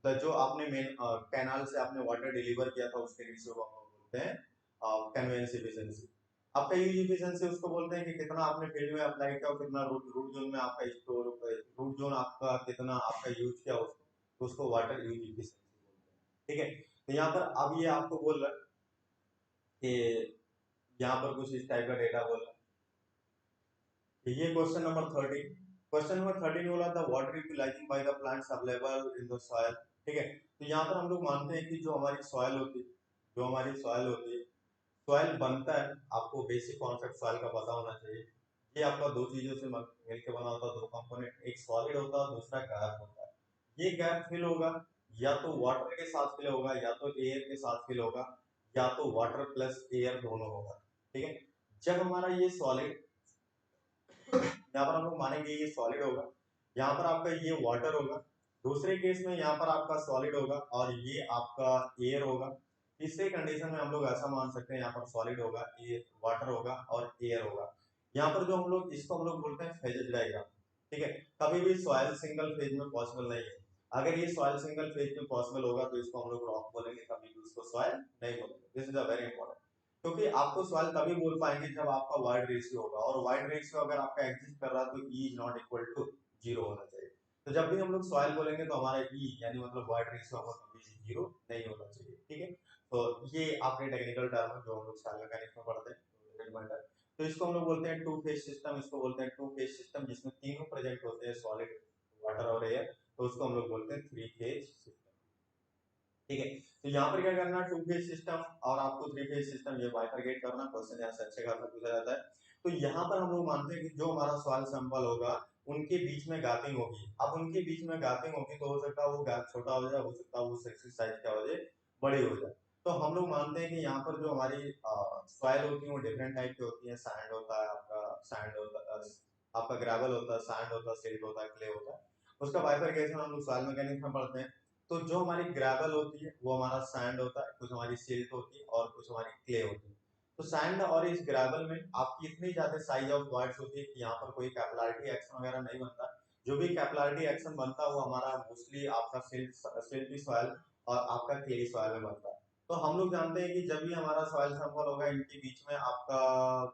द, जो आपने मेन कैनाल से आपने वाटर डिलीवर किया था उसके रेशियो को हम लोग बोलते हैं कन्वेंस एफिशिएंसी। आपका यूज एफिशिएंसी उसको बोलते हैं कि कितना आपने फील्ड में अप्लाई किया और कितना रूट जोन में आपका स्टोर, रूट जोन आपका कितना आपका यूज किया उसको, तो उसको वाटर यूज एफिशिएंसी बोलते हैं। ठीक है, तो यहाँ पर अब ये आपको बोल रहा है कि यहाँ पर कुछ इस टाइप का डेटा बोल रहा है। ये क्वेश्चन नंबर 13, क्वेश्चन नंबर 13 बोला था water utilising by the plants available in the soil. ठीक है। तो यहाँ पर हम लोग मानते हैं कि जो हमारी सॉइल होती है, जो हमारी सॉइल होती है, सॉइल बनता है, आपको बेसिक कॉन्सेप्ट सॉइल का पता होना चाहिए। ये आपका दो चीजों से मिलकर बना होता है, दो कंपोनेंट, एक सॉलिड होता है, दूसरा गैप होता है। ये गैप फिल होगा या तो वाटर के साथ फिल होगा, या तो एयर के साथ फिल होगा, या तो वाटर प्लस एयर दोनों होगा। ठीक है। जब हमारा ये सॉलिड, यहाँ पर हम लोग मानेंगे ये सॉलिड होगा, यहाँ पर आपका ये वाटर होगा, दूसरे केस में यहाँ पर आपका सॉलिड होगा और ये आपका एयर होगा। तीसरे कंडीशन में हम लोग ऐसा मान सकते हैं, यहाँ पर सॉलिड होगा, ये वाटर होगा और एयर होगा। यहाँ पर जो हम लोग इसको हम लोग बोलते हैं फेजेज डायग्राम। ठीक है। कभी भी सॉइल सिंगल फेज में पॉसिबल नहीं है। अगर ये सॉइल सिंगल फेज में पॉसिबल होगा तो इसको हम लोग रॉक बोलेंगे, कभी भी उसको सॉइल नहीं बोलेंगे। This is a very important, क्योंकि आपको सवाल तभी बोल पाएंगे जब आपका वाइड रेशियो होगा, और वाइड रेशियो अगर आपका एग्जिस्ट कर रहा है तो E is not equal to 0 होना चाहिए। तो जब भी हम लोग सवाल बोलेंगे तो हमारा ई यानी मतलब वाइड रेशियो होगा, कभी 0 नहीं होना चाहिए। ठीक है। तो ये आपने टेक्निकल टर्म है जो हम लोग सॉइल मैकेनिक्स में पढ़ते हैं। तो इसको हम लोग बोलते हैं टू फेज सिस्टम, इसको बोलते हैं टू फेज सिस्टम जिसमें तीनों प्रेजेंट होते हैं, सॉलिड, वाटर और एयर। तो उसको हम लोग बोलते हैं थ्री फेज सिस्टम। ठीक है। तो यहाँ पर क्या करना, टू फेज सिस्टम और आपको थ्री फेज सिस्टम ये बाइफरकेट करना, क्वेश्चन यहाँ से अच्छे खासा पूछा जाता है। तो यहाँ पर हम लोग मानते हैं कि जो हमारा सॉइल सैंपल होगा उनके बीच में गैपिंग होगी। अब उनके बीच में गैपिंग होगी तो हो सकता है वो गैप छोटा हो जाए, हो सकता है वो साइज क्या हो जाए, बड़ी हो जाए। तो हम लोग मानते हैं कि यहाँ पर जो हमारी सॉइल होती है वो डिफरेंट टाइप की होती है। सैंड होता है आपका, सैंड होता है आपका, ग्रेवल होता है, सैंड होता है, सिल्ट होता है, क्ले होता है। उसका बाइफरकेशन हम लोग सॉइल मैकेनिक्स में पढ़ते हैं। तो जो हमारी ग्रेवल होती है वो हमारा सैंड होता है, कुछ हमारी सिल्ट होती है और कुछ हमारी क्ले होती है। तो सैंड और इस ग्रेवल में आपकी इतनी ज्यादा साइज ऑफ वर्ड्स होती है कि यहाँ पर कोई कैपिलरिटी एक्शन वगैरह नहीं बनता। जो भी कैपिलरिटी एक्शन बनता है वो हमारा मोस्टली आपका सिल्टी सॉइल और आपका क्ले सॉइल में बनता है। तो हम लोग जानते हैं कि जब भी हमारा सॉइल सैंपल होगा इनके बीच में आपका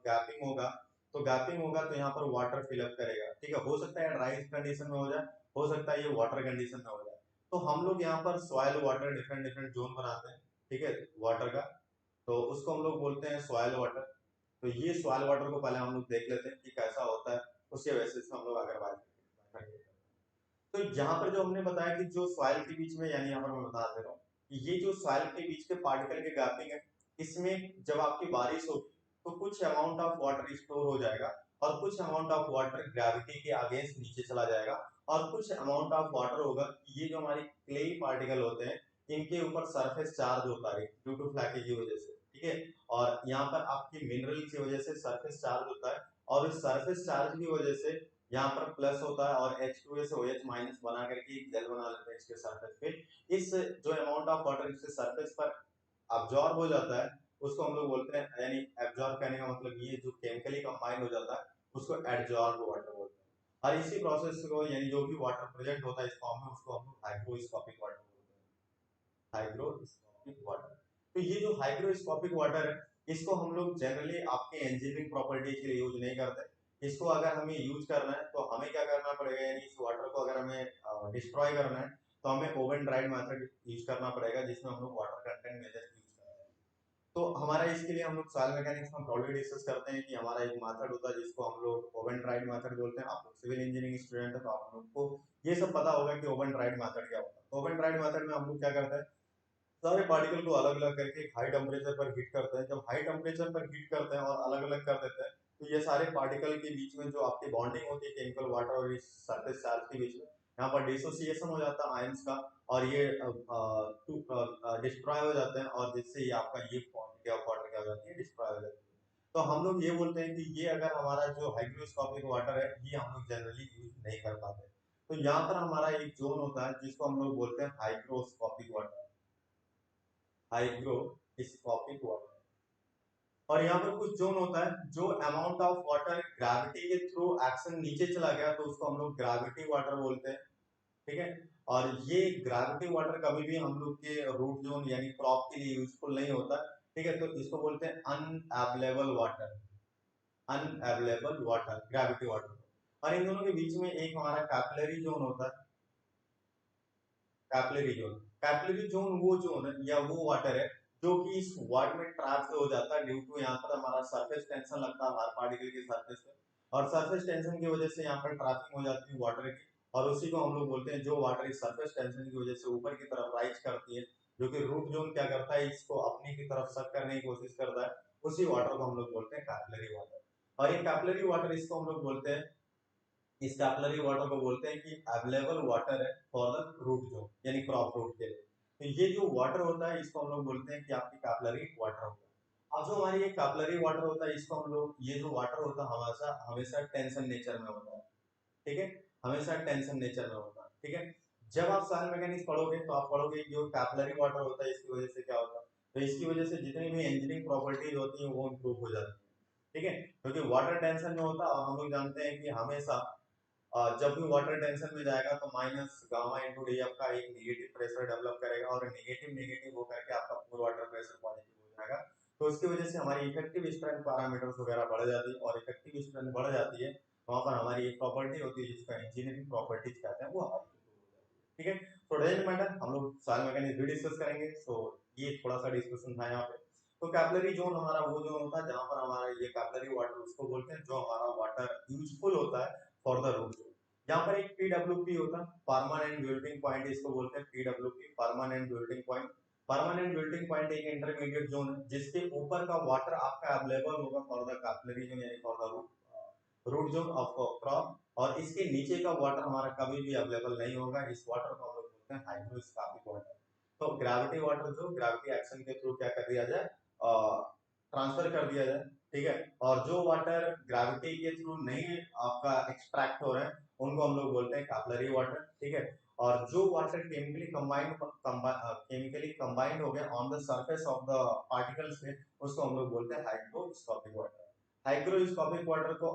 गैपिंग होगा, तो गैपिंग होगा तो यहाँ पर वाटर फिलअप करेगा। ठीक है। हो सकता है ड्राई कंडीशन में हो जाए, हो सकता है ये वाटर कंडीशन में हो जाए। तो हम लोग यहाँ पर soil water different different zone बनाते हैं। ठीक है। वाटर का, तो उसको हम लोग बोलते हैं सॉइल वाटर। तो ये सॉइल वाटर को पहले हम लोग देख लेते हैं कि कैसा होता है, उसके बेसिस पे हम लोग आगे बात करेंगे। तो यहाँ पर जो हमने बताया कि जो सॉइल के बीच में, यानी यहाँ पर मैं बता दे रहा हूँ कि ये जो सॉइल के बीच के पार्टिकल के गैपिंग है, इसमें जब आपकी बारिश होगी तो कुछ अमाउंट ऑफ वाटर स्टोर हो जाएगा और कुछ अमाउंट ऑफ वाटर ग्रेविटी के अगेंस्ट नीचे चला जाएगा, और कुछ अमाउंट ऑफ वाटर होगा, ये जो हमारी क्ले पार्टिकल होते हैं इनके ऊपर सरफेस चार्ज होता है ड्यू टू फ्लैकेज की वजह से। ठीक है। और यहाँ पर आपकी मिनरल की वजह से सरफेस चार्ज होता है, और इस सरफेस चार्ज की वजह से यहाँ पर प्लस होता है और H2 से OH माइनस बना करके एक जेल बना लेते हैं इसके सरफेस पे। इस जो अमाउंट ऑफ वाटर इसके सरफेस पर अब्जॉर्ब हो जाता है उसको हम लोग बोलते हैं, यानी एब्जॉर्ब करने का मतलब ये जो केमिकली कंबाइन हो जाता है उसको एडजॉर्ब वाटर बोलते हैं। और इसी प्रोसेस को, यानी जो भी वाटर प्रेजेंट होता है इस फॉर्म में, उसको हम लोग हाइग्रोस्कोपिक वाटर बोलते हैं। Hygroscopic water. तो ये जो हाइग्रोस्कोपिक वाटर है इसको हम लोग जनरली आपके इंजीनियरिंग प्रॉपर्टी के लिए यूज नहीं करते। इसको अगर हमें यूज करना है तो हमें क्या करना पड़ेगा, यानी इस वाटर को अगर हमें डिस्ट्रॉय करना है तो हमें ओवन ड्राइड मेथड यूज करना पड़ेगा, जिसमें हम लोग वाटर कंटेंट मेजर यूज करते हैं। तो हमारा इसके लिए हम लोग सॉइल मैकेनिक्स में ऑलरेडी डिस्कस करते हैं कि हमारा एक मेथड होता है जिसको हम लोग ओवन ड्राइड मेथड बोलते हैं। आप लोग सिविल इंजीनियरिंग स्टूडेंट है तो आप लोग को ये सब पता होगा कि ओवन ड्राइड मेथड क्या होता है। ओवन ड्राइड मेथड में हम लोग क्या करते हैं, सारे पार्टिकल को अलग अलग करके एक हाई टेम्परेचर पर हीट करते हैं। जब हाई टेम्परेचर पर हीट करते हैं और अलग अलग कर देते हैं तो ये सारे पार्टिकल के बीच में जो आपकी बॉन्डिंग होती है केमिकल वाटर और इस सरफेस चार्ज के बीच में, यहाँ पर डिसोसिएशन हो जाता है आयंस का, और ये डिस्ट्रॉय हो जाते हैं, और जिससे ये आपका ये क्वांटिटी ऑफ वाटर क्या हो जाती है, डिस्ट्रॉय हो जाती है। तो हम लोग ये बोलते हैं कि ये अगर हमारा जो हाइग्रोस्कोपिक वाटर है ये हम लोग जनरली यूज नहीं कर पाते। तो यहाँ पर हमारा एक जोन होता है जिसको हम लोग बोलते हैं हाइग्रोस्कोपिक वाटर। Hygroscopic water. और यहाँ पर कुछ जोन होता है जो अमाउंट ऑफ वाटर ग्रेविटी के थ्रू एक्शन नीचे चला गया तो उसको हम लोग ग्रेविटी वाटर बोलते हैं। ठीक है। और ये ग्रेविटी वाटर कभी भी हम लोग के रूट जोन यानी क्रॉप के लिए यूजफुल नहीं होता। ठीक है। तो इसको बोलते हैं unavailable water. Unavailable water, gravity water. और इन दोनों के बीच में एक हमारा कैपिलरी जोन होता है। कैपिलरी जोन, कैपिलरी जोन वो जोन है या वो वाटर है जो कि इस वाटर में ट्रैप हो जाता है ड्यू टू यहाँ पर हमारा सरफेस टेंशन लगता है हर पार्टिकल के सरफेस पे, और सरफेस टेंशन की वजह से यहाँ पर ट्रैपिंग हो जाती है वाटर की, और उसी को हम लोग बोलते हैं जो वाटर इस सरफेस टेंशन की वजह से ऊपर की तरफ राइज करती है, जो कि रूट जोन क्या करता है, इसको अपनी की तरफ सक करने की कोशिश करता है, उसी वाटर को हम लोग बोलते हैं कैपिलरी वाटर। और ये कैपिलरी वाटर इसको हम लोग बोलते हैं, इस कैपिलरी वाटर को बोलते हैं कि अवेलेबल वाटर है फॉर द रूट जोन, यानी क्रॉप रूट के लिए। तो ये जो वाटर होता है इसको हम लोग बोलते हैं कि आपकी कैपिलरी वाटर होता है। अब जो हमारी ये कैपिलरी वाटर होता है इसको हम लोग, ये जो वाटर होता है हमेशा हमेशा टेंशन नेचर में होता है, ठीक है, हमेशा टेंशन नेचर में होता है, ठीक है। जब आप सॉइल मैकेनिक्स पढ़ोगे तो आप पढ़ोगे जो कैपिलरी वाटर होता है इसकी वजह से क्या होता है, तो इसकी वजह से जितनी भी इंजीनियरिंग प्रॉपर्टीज होती हैं वो इंप्रूव हो जाती है, ठीक है, क्योंकि वाटर टेंशन में होता है। और हम लोग जानते हैं कि हमेशा जब भी वाटर टेंशन में जाएगा तो माइनस गामा इंटू डी आपका एक नेगेटिव प्रेशर डेवलप करेगा, और नेगेटिव नेगेटिव होकर के आपका पूरा वाटर प्रेशर पॉजिटिव हो जाएगा। तो उसकी वजह से हमारी इफेक्टिव स्ट्रेंथ पैरामीटर्स वगैरह बढ़ जाती है, और इफेक्टिव स्ट्रेंथ बढ़ जाती है वहां पर हमारी एक प्रॉपर्टी होती है जिसका इंजीनियरिंग प्रॉपर्टीज कहते हैं, वो हमारी ठीक है। तो डजेंट मैटर, हम लोग सॉइल मैकेनिक्स भी डिस्कस करेंगे, तो ये थोड़ा सा डिस्कशन था यहाँ पे। तो कैपिलरी जोन हमारा वो जोन होता है जहां पर हमारा ये कैपिलरी वाटर उसको बोलते हैं जो हमारा वाटर यूजफुल होता है फॉर द रूट जोन। यहाँ पर एक पीडब्ल्यूपी होता है, परमानेंट बिल्डिंग पॉइंट इसको बोलते हैं, PWP permanent building point. Permanent building point एक इंटरमीडिएट जोन है जिसके ऊपर का वाटर आपका अवेलेबल होगा फॉर द कैपिलरी जोन, यानी for the root zone of crop, और इसके नीचे का वाटर हमारा कभी भी अवेलेबल नहीं होगा। इस वाटर को हम लोग बोलते हैं हाइड्रोस्कोपिक वाटर। तो ग्रेविटी वाटर जो ग्रेविटी एक्शन के थ्रू क्या कर दिया जाए, ट्रांसफर कर दिया जाए, ठीक है। और जो वाटर ग्रेविटी के थ्रू नहीं आपका एक्सट्रैक्ट हो रहे हैं उनको हम लोग बोलते हैं कैपिलरी वाटर, ठीक है। और जो वाटर केमिकली कंबाइंड हो गया on the surface of the particles में, उसको हम लोग बोलते हैं हाइग्रोस्कोपिक वाटर। हाइग्रोस्कोपिक वाटर को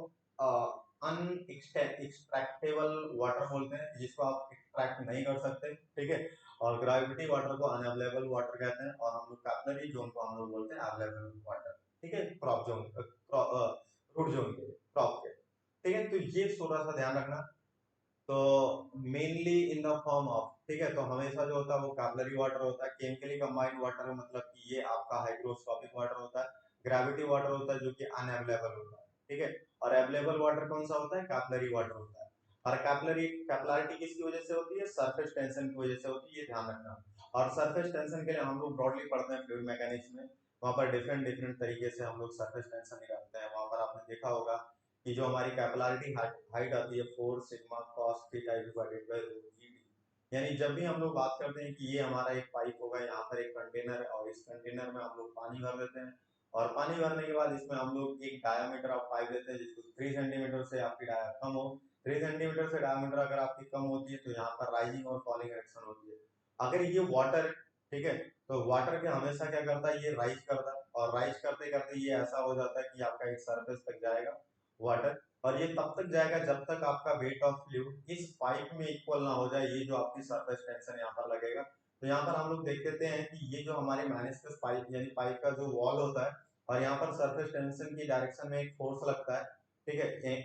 अनएक्सट्रैक्टेबल वाटर बोलते हैं, जिसको आप एक्सट्रैक्ट नहीं कर सकते, ठीक है। और ग्रेविटी वाटर को अनअवेलेबल वाटर कहते हैं, और हम लोग कैपिलरी जोन को हम लोग बोलते हैं अवेलेबल वाटर, ठीक है, क्रॉप जोन रूट जोन के क्रॉप के, ठीक है। तो ये थोड़ा सा ध्यान रखना। तो mainly in the form of, ठीक है, तो हमेशा जो होता है वो कैपिलरी वाटर होता है। केमिकली कंबाइंड वाटर मतलब कि ये आपका हाइग्रोस्कोपिक वाटर होता है। ग्रेविटी वाटर होता है जो कि अनअवेलेबल होता है, ठीक है। और अवेलेबल वाटर कौन सा होता है, कैपिलरी वाटर होता है। और कैपिलरिटी किसकी वजह से होती है, सरफेस टेंशन की वजह से होती है, ये ध्यान रखना। और सरफेस टेंशन के लिए हम लोग ब्रॉडली पढ़ते हैं फ्लूइड मैकेनिक्स में, वहां पर डिफरेंट डिफरेंट तरीके से हम लोग सरफेस टेंशन निकालते हैं। वहां पर आपने देखा होगा कि जो हमारी कैपिलरिटी हाइट आती है 4 sigma cos theta divided by rho g d. यानी जब भी हम लोग बात करते हैं कि ये हमारा एक पाइप होगा, यहाँ पर एक कंटेनर है, और इस कंटेनर में हम लोग पानी भर देते हैं, और पानी भरने के बाद इसमें हम लोग एक डायमीटर ऑफ पाइप देते हैं जिसको 3 सेंटीमीटर से आपकी डाया कम हो, 3 सेंटीमीटर से डायमीटर अगर आपकी कम होती है तो यहाँ पर राइजिंग और फॉलिंग एक्शन होती है। अगर ये वाटर, ठीक है, तो वाटर के हमेशा क्या करता है, ये राइज करता है, और राइज करते करते ये ऐसा हो जाता है कि आपका एक सरफेस तक जाएगा वाटर, और ये तब तक जाएगा जब तक आपका वेट ऑफ फ्लूइड इस पाइप में इक्वल ना हो जाए, ये जो आपकी सरफेस टेंशन यहाँ पर लगेगा। तो यहाँ पर हम लोग देखते हैं कि ये जो हमारे मेनिस्कस पाइप यानी पाइप का जो वॉल होता है, और यहाँ पर सरफेस टेंशन की डायरेक्शन में एक फोर्स लगता है, ठीक है,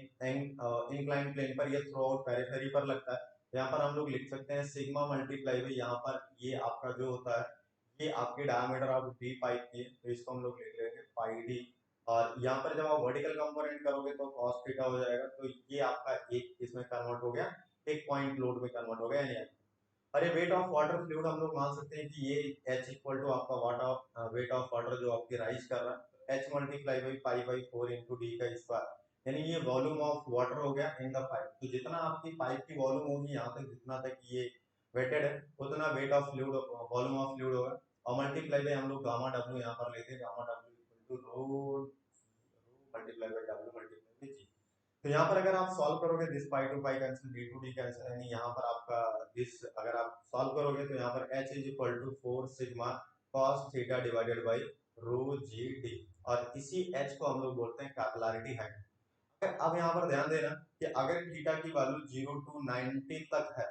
इंक्लाइन प्लेन पर, ये थ्रू आउट पेरिफेरी पर लगता है। यहाँ पर हम लोग लिख सकते हैं सिग्मा मल्टीप्लाई बाई, यहाँ पर ये आपका जो होता है ये आपके डायमीटर ऑफ डी पाइप की है, तो इसको हम लोग लिख लेंगे पाई डी। और यहाँ पर जब आप वर्टिकल कंपोनेंट करोगे तो cos थीटा हो जाएगा, तो ये आपका एक इसमें कन्वर्ट हो गया, एक पॉइंट लोड में कन्वर्ट हो गया, यानी और ये वेट ऑफ वाटर फ्लूइड हम लोग मान सकते हैं कि ये H इक्वल टू आपका वाटर वेट ऑफ वाटर जो आपकी राइज कर रहा है, H multiply by pi by 4 into D का स्क्वायर, यानी ये वॉल्यूम ऑफ वाटर हो गया इन द पाइप। तो जितना आपकी पाइप की वॉल्यूम होगी यहाँ तक जितना तक ये वेटेड है उतना weight of fluid volume of fluid होगा, और मल्टीप्लाई बाई हम लोग गामा डब्ल्यू यहाँ पर लेते हैं, gamma W equal to rho multiply by W multiply by g. तो यहाँ पर अगर आप सॉल्व करोगे this pi to pi cancel, D to D cancel, यानी यहाँ पर आपका दिस अगर आप सॉल्व करोगे तो यहाँ पर h is equal to 4 sigma cos theta divided by rho g d, और इसी h को हम लोग बोलते हैं कैपिलरिटी हाइट। अब यहाँ पर ध्यान देना कि अगर थीटा की वैल्यू 0 टू 90 तक है,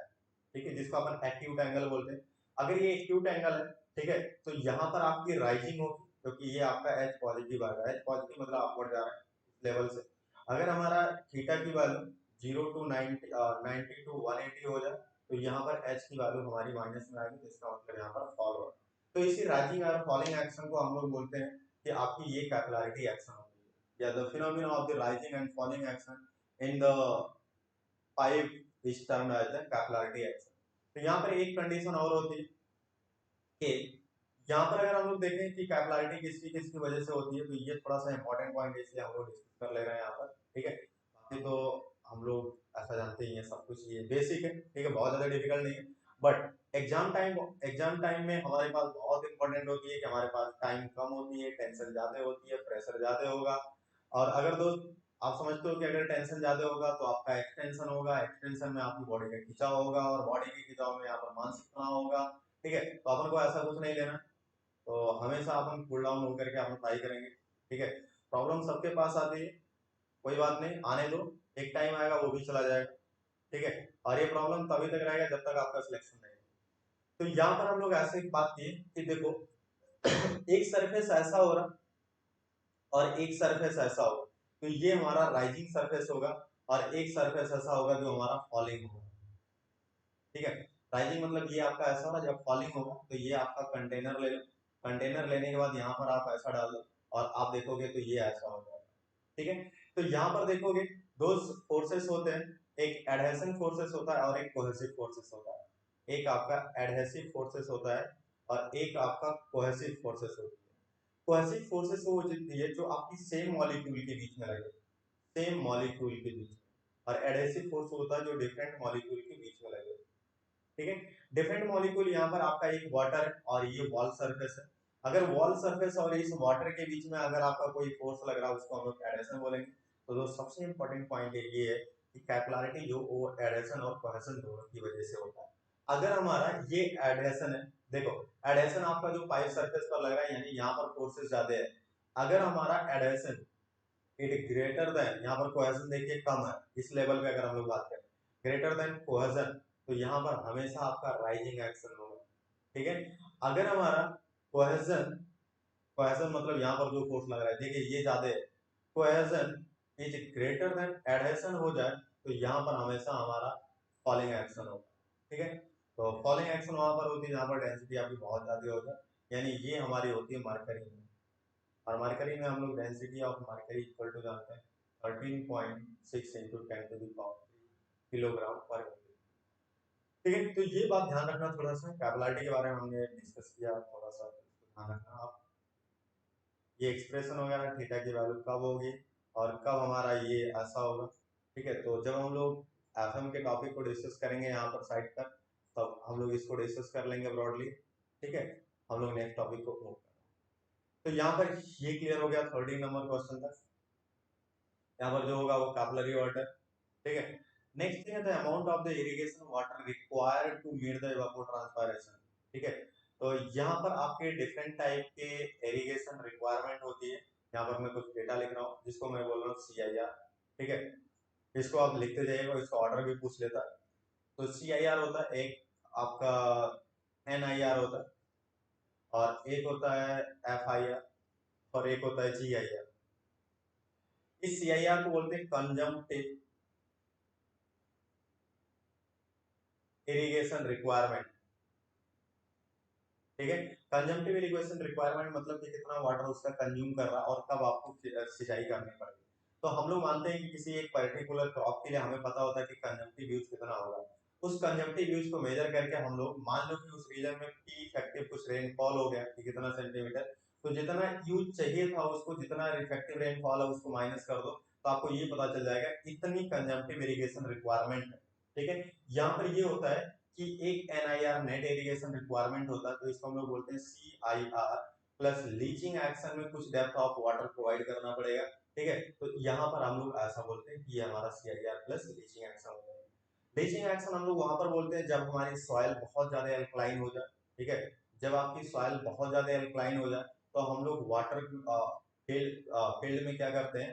ठीक है, जिसको अपन एक्यूट एंगल बोलते हैं, अगर ये एक्यूट एंगल है, ठीक है, तो यहाँ पर आपकी राइजिंग होगी क्योंकि ये आपका h पॉजिटिव आ रहा है, h पॉजिटिव मतलब अपवर्ड जा रहा है लेवल से। अगर हमारा थीटा की वैल्यू 0 टू 90 टू 180 हो जाए तो यहाँ पर h की वैल्यू हमारी माइनस में आएगी, जिसका मतलब यहाँ पर फॉल होगा। तो इसी राइजिंग और फॉलिंग एक्शन को हम लोग बोलते हैं कि आपकी ये कैपिलरिटी एक्शन होती है, या the phenomena of the rising and falling action in the 5 is term as the capillarity action. तो यहाँ पर एक कंडीशन और होती है कि यहाँ पर अगर हम लोग देखें कि कैपिलैरिटी किसकी किसकी वजह से होती है, तो ये थोड़ा सा इंपॉर्टेंट पॉइंट है, इसलिए हम लोग डिस्कस कर ले रहे हैं यहाँ पर, ठीक है। बाकी तो हम लोग ऐसा जानते ही हैं, सब कुछ ये बेसिक है, ठीक है, बहुत ज्यादा डिफिकल्ट नहीं है। बट एग्जाम टाइम में हमारे पास बहुत इंपॉर्टेंट होती है कि हमारे पास टाइम कम होती है, टेंशन ज्यादा होती है, प्रेशर ज्यादा होगा। और अगर दोस्त आप समझते हो कि अगर टेंशन ज्यादा होगा तो आपका एक्सटेंशन होगा, एक्सटेंशन में आपकी बॉडी का खिंचाव होगा, और बॉडी के खिंचाव में यहाँ पर मानसिक तनाव होगा, ठीक है। तो अपन को ऐसा कुछ नहीं लेना, तो हमेशा अपन कूल डाउन होकर के अपन ट्राई करेंगे, ठीक है। प्रॉब्लम सबके पास आती है, कोई बात नहीं, आने दो, एक टाइम आएगा वो भी चला जाएगा, ठीक है। और ये प्रॉब्लम तभी तक रहेगा जब तक आपका सिलेक्शन नहीं हो। तो यहाँ पर हम लोग ऐसे एक बात की कि देखो एक सरफेस ऐसा हो रहा और एक सरफेस ऐसा होगा, तो ये हमारा राइजिंग सरफेस होगा, और एक सरफेस ऐसा होगा जो हमारा फॉलिंग होगा, ठीक है। राइजिंग मतलब ये आपका ऐसा होगा, जब फॉलिंग होगा तो ये आपका कंटेनर ले लो, कंटेनर लेने के बाद यहाँ पर आप ऐसा डाल दो, और आप देखोगे तो ये ऐसा हो जाएगा, ठीक है। तो यहाँ पर देखोगे दो फोर्सेस होते हैं, एक एडहेशन फोर्सेस होता है और एक कोहेसिव फोर्सेस होता है। एक आपका एडहेसिव फोर्सेस होता है और एक आपका कोहेसिव फोर्सेस होती है। कोहेसिव फोर्सेस वो होती है जो आपकी सेम मॉलिक्यूल के बीच में लगे, सेम मॉलिक्यूल के बीच में, और एडहेसिव फोर्स होता है जो डिफरेंट मॉलिक्यूल के बीच में लगे, ठीक है। डिफरेंट मॉलिक्यूल यहाँ पर आपका एक वाटर है और ये वॉल सरफेस है। अगर वॉल सरफेस और इस वाटर के बीच में अगर आपका कोई फोर्स लग रहा है, उसको हम लोग एडेशन बोलेंगे। तो दोस्त सबसे इंपॉर्टेंट पॉइंट ये है कि कैपिलैरिटी जो वो एडेशन और कोहेशन दोनों की वजह से होता है। अगर हमारा ये एडेशन है, देखो एडेशन आपका जो पाइप सरफेस पर लग रहा है, यानी यहाँ पर फोर्सेस ज्यादा है। अगर हमारा एडेशन इट ग्रेटर देन, यहाँ पर कोहेशन देखिए कम है, इस लेवल पे अगर हम लोग बात करें ग्रेटर देन कोहेशन, तो यहाँ पर हमेशा आपका राइजिंग एक्शन होगा, ठीक है। अगर हमारा कोहेशन, कोहेशन मतलब यहाँ पर जो फोर्स लग रहा है, देखिए ये ज्यादा है, cohesion is greater than adhesion हो जाए, तो यहाँ पर हमेशा हमारा फॉलिंग एक्शन होगा, ठीक है। तो फॉलिंग एक्शन वहां पर होती है जहाँ पर डेंसिटी आपकी बहुत ज्यादा हो जाए, यानी ये हमारी होती है मरकरी में। और मरकरी में हम लोग density of mercury equal to जानते हैं 13.6 इंटू 10⁻³ किलोग्राम पर मीटर, ठीक है। तो ये बात ध्यान रखना, थोड़ा सा कैपिलैरिटी के बारे में हमने डिस्कस किया, थोड़ा सा ध्यान रखना आप। ये एक्सप्रेशन वगैरह थीटा की वैल्यू कब होगी और कब हमारा ये ऐसा होगा, ठीक है। तो जब हम लोग एफएम के टॉपिक को डिस्कस करेंगे यहाँ पर साइड पर, तब हम लोग इसको डिस्कस कर लेंगे ब्रॉडली, ठीक है। हम लोग नेक्स्ट टॉपिक को मूव करेंगे। तो यहाँ पर ये क्लियर हो गया 13 नंबर क्वेश्चन तक। यहाँ पर जो होगा वो कैपिलरी वाटर, ठीक है। नेक्स्ट थिंग है the amount of the irrigation water required to meet the evapotranspiration, ठीक है। तो यहाँ पर आपके डिफरेंट टाइप के इरिगेशन रिक्वायरमेंट होती है। यहाँ पर मैं कुछ डेटा लिख रहा हूँ जिसको मैं बोल रहा हूँ CIR, ठीक है। इसको आप लिखते जाइएगा, इसका ऑर्डर भी पूछ लेता है। तो CIR होता है एक, आपका NIR होता है, और एक होता है FIR, और एक होता है GIR। इस CIR को बोलते हैं कंजम्पटिव इरिगेशन रिक्वायरमेंट, ठीक है। कंजम्पटिव इरिगेशन रिक्वायरमेंट मतलब कि कितना वाटर उसका कंज्यूम कर रहा है और कब आपको सिंचाई करनी पड़ेगी। तो हम लोग मानते हैं कि किसी एक पर्टिकुलर क्रॉप के लिए हमें पता होता है कि कंजम्पटिव यूज कितना होगा। उस कंजम्पटिव यूज को मेजर करके हम लोग मान लो कि उस रीजन में पी इफेक्टिव कुछ रेनफॉल हो गया कि कितना सेंटीमीटर, तो जितना यूज चाहिए था उसको, जितना इफेक्टिव रेनफॉल है उसको माइनस कर दो, तो आपको ये पता चल जाएगा इतनी कंजम्पटिव इरिगेशन रिक्वायरमेंट है, ठीक है। यहाँ पर ये होता है कि एक NIR नेट इरिगेशन रिक्वायरमेंट होता है, तो इसको हम लोग बोलते हैं CIR प्लस लीचिंग एक्शन में कुछ डेप्थ ऑफ वाटर प्रोवाइड करना पड़ेगा, ठीक है। तो यहाँ पर हम लोग ऐसा बोलते हैं कि ये हमारा CIR प्लस लीचिंग एक्शन होता है। लीचिंग एक्शन हम लोग वहां पर बोलते हैं जब हमारी सॉइल बहुत ज्यादा एल्कलाइन हो जाए, ठीक है। जब आपकी सॉइल बहुत ज्यादा एल्कलाइन हो जाए तो हम लोग वाटर फील्ड में क्या करते हैं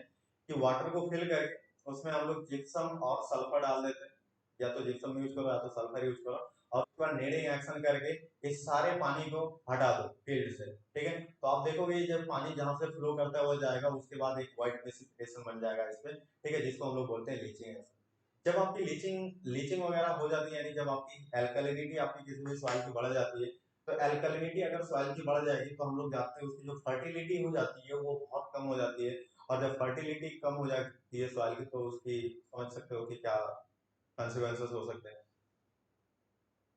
कि वाटर को फिल करके उसमें हम लोग जिप्सम और सल्फर डाल देते हैं, या तो जिप्सम यूज करो या तो सल्फर यूज करो, और उसके बाद नेडिंग एक्शन करके इस सारे पानी को हटा दो फील्ड से, ठीक है। तो आप देखोगे जब पानी जहां से फ्लो करता हुआ जाएगा उसके बाद एक व्हाइट प्रेसिपिटेशन बन जाएगा इसमें, ठीक है, जिसको हम लोग बोलते हैं लीचिंग एक्शन। जब आपकी लीचिंग लीचिंग वगैरह हो जाती है, यानी जब आपकी एल्कलिनिटी आपकी किसी भी सॉइल की बढ़ जाती है, तो एल्कलिनिटी अगर सॉइल की बढ़ जाएगी तो हम लोग जानते हैं उसकी जो फर्टिलिटी हो जाती है वो बहुत कम हो जाती है, और जब फर्टिलिटी कम हो जाती है सॉइल की तो उसकी समझ सकते हो कि क्या कॉन्सिक्वेंसेस हो सकते हैं।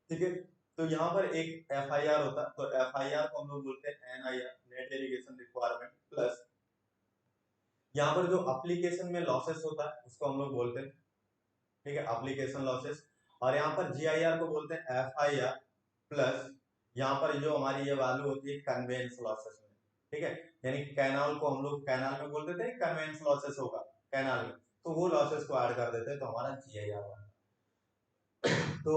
ठीक है, तो यहाँ पर एक FIR होता है, तो FIR को हम लोग बोलते हैं NIR, net irrigation requirement plus यहाँ पर जो एप्लीकेशन में लॉसेस होता है उसको हम लोग बोलते हैं, ठीक है, एप्लीकेशन लॉसेस। और यहाँ पर GIR को बोलते हैं FIR प्लस यहाँ पर जो हमारी ये वैल्यू होती है कन्वेंस लॉसेस में, ठीक है, यानी कैनाल को हम लोग कैनाल में बोल देते हैं कन्वेंस लॉसेस होगा कैनाल में, तो वो लॉसेस को ऐड कर देते हैं, तो हमारा GIR। तो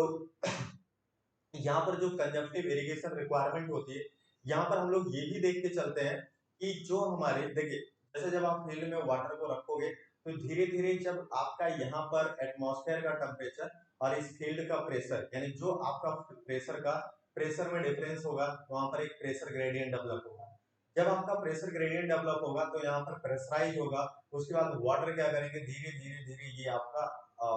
यहाँ पर जो कंजम्पटिव इरिगेशन रिक्वायरमेंट होती है, यहाँ पर हम लोग ये भी देख के चलते हैं कि जो हमारे देखिए, जैसे जब आप फील्ड में वाटर को रखोगे तो धीरे धीरे जब आपका यहाँ पर एटमॉस्फेयर का टेम्परेचर और इस फील्ड का प्रेशर, यानी जो आपका प्रेशर में डिफरेंस होगा, वहां पर एक प्रेशर ग्रेडियंट डेवलप होगा। जब आपका प्रेशर ग्रेडियंट डेवलप होगा तो यहाँ पर प्रेशराइज होगा, उसके बाद वाटर क्या करेंगे, धीरे धीरे धीरे ये आपका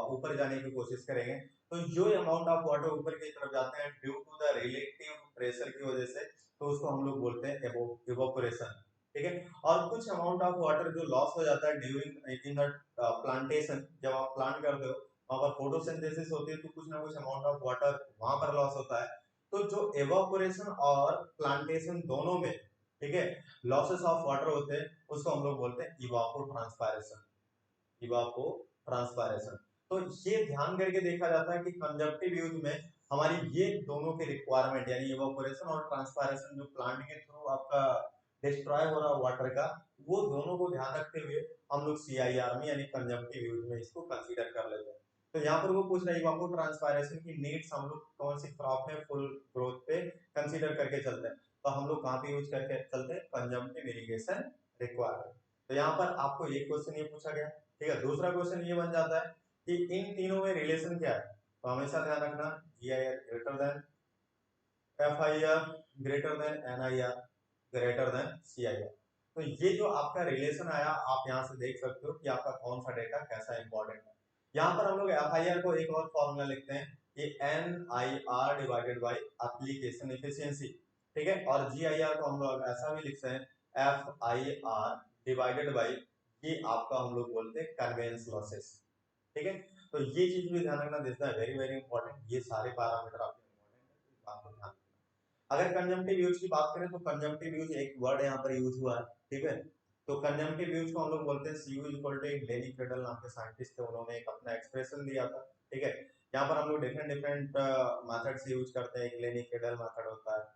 ऊपर जाने की कोशिश करेंगे। तो जो अमाउंट ऑफ वाटर ऊपर की तरफ जाते हैं due to the relative pressure की वजह से, तो उसको हम लोग बोलते हैं इवोपोरेशन, ठीक है। और कुछ अमाउंट ऑफ वाटर जो लॉस हो जाता है ड्यूरिंग इन द प्लांटेशन, जब आप प्लांट करते हो वहां पर फोटोसिंथेसिस होती है, तो कुछ ना कुछ अमाउंट ऑफ वाटर वहां पर लॉस होता है। तो जो इवोपोरेशन और प्लांटेशन दोनों में, ठीक है, लॉसेस ऑफ वाटर होते हैं, उसको हम लोग बोलते हैं इवापोट्रांसपायरेशन, इवापोट्रांसपायरेशन। तो ये ध्यान करके देखा जाता है कि कंजप्टिव यूज में हमारी ये दोनों के रिक्वायरमेंट, यानी इवापोरेशन और ट्रांसपायरेशन, जो प्लांट के थ्रू आपका डिस्ट्रॉय हो रहा वाटर का, वो दोनों को ध्यान रखते हुए हम लोग CIR में यानी कंजप्टिव यूज में इसको कंसीडर कर लेते हैं। तो यहाँ पर वो पूछ रहा है इवापो ट्रांसपायरेशन की नीड्स हम लोग कौन सी क्रॉप में फुल ग्रोथ पे कंसीडर करके चलते हैं, तो हम लोग कहाँ पे यूज करके चलते हैं, कंजम्पटिव इरिगेशन रिक्वायरमेंट। तो यहाँ पर आपको एक क्वेश्चन ये पूछा गया, ठीक है। दूसरा क्वेश्चन ये बन जाता है कि इन तीनों में रिलेशन क्या है, तो हमेशा ध्यान रखना GIR greater than FIR greater than NIR greater than CIR। तो ये जो आपका रिलेशन आया, आप यहाँ से देख सकते हो कि आपका कौन सा डेटा कैसा इंपॉर्टेंट है। यहाँ पर हम लोग FIR को एक और फॉर्मूला लिखते हैं कि NIR divided by application efficiency, ठीक है। और GIR को हम लोग ऐसा भी लिखते हैं FIR डिवाइडेड बाई, ये आपका हम लोग बोलते हैं कन्वेंस लॉसेस, ठीक है। तो ये चीज भी ध्यान रखना, this is very very important, ये सारे पैरामीटर आपके इंपॉर्टेंट है, इस बात को ध्यान। अगर कंजम्पटिव यूज की बात करें तो कंजम्पटिव यूज एक वर्ड यहाँ पर यूज हुआ है, ठीक है। तो कंजम्पटिव यूज को हम लोग बोलते हैं CU इक्वल टू, एक लेनी क्रेडल नाम के साइंटिस्ट थे, उन्होंने एक अपना एक्सप्रेशन दिया था, ठीक है। यहाँ पर हम लोग डिफरेंट डिफरेंट मेथड्स यूज करते हैं, एक लेनी क्रेडल मेथड होता है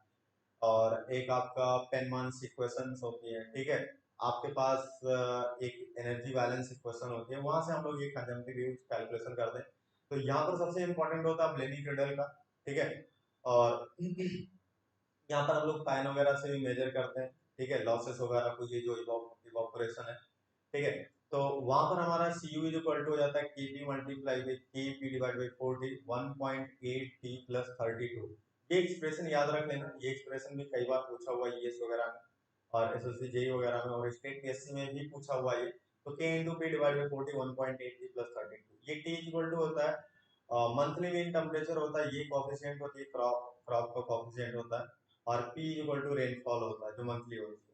और एक आपका पेनमान्स इक्वेशंस होती है, ठीक है। आपके पास एक एनर्जी बैलेंस इक्वेशन होती है, वहां से हम लोग ये कंजम्पटिव यूज कैलकुलेशन करते हैं। तो यहाँ पर सबसे इंपॉर्टेंट होता है लेनी क्रेडल का, ठीक है। और यहाँ पर हम लोग पैन वगैरह से भी मेजर करते हैं, ठीक है, लॉसेस वगैरह को, ये जो इवोपोरेशन है, ठीक है। तो वहां पर हमारा CU इज इक्वल टू हो जाता है KP multiply by KP divide by 4T 1.8T plus 32। ये एक्सप्रेशन याद रख लेना, ये एक्सप्रेशन भी कई बार पूछा हुआ है ES वगैरह में और SSC JEE वगैरह में और स्टेट PSC में भी पूछा हुआ है। तो K into P divide by 40 1.8T plus 32, ये T इक्वल टू होता है मंथली मीन टेम्परेचर होता है, ये कोफिशिएंट होती है, क्रॉप का कोफिशिएंट होता है, और P इक्वल टू रेनफॉल होता है जो मंथली होती है।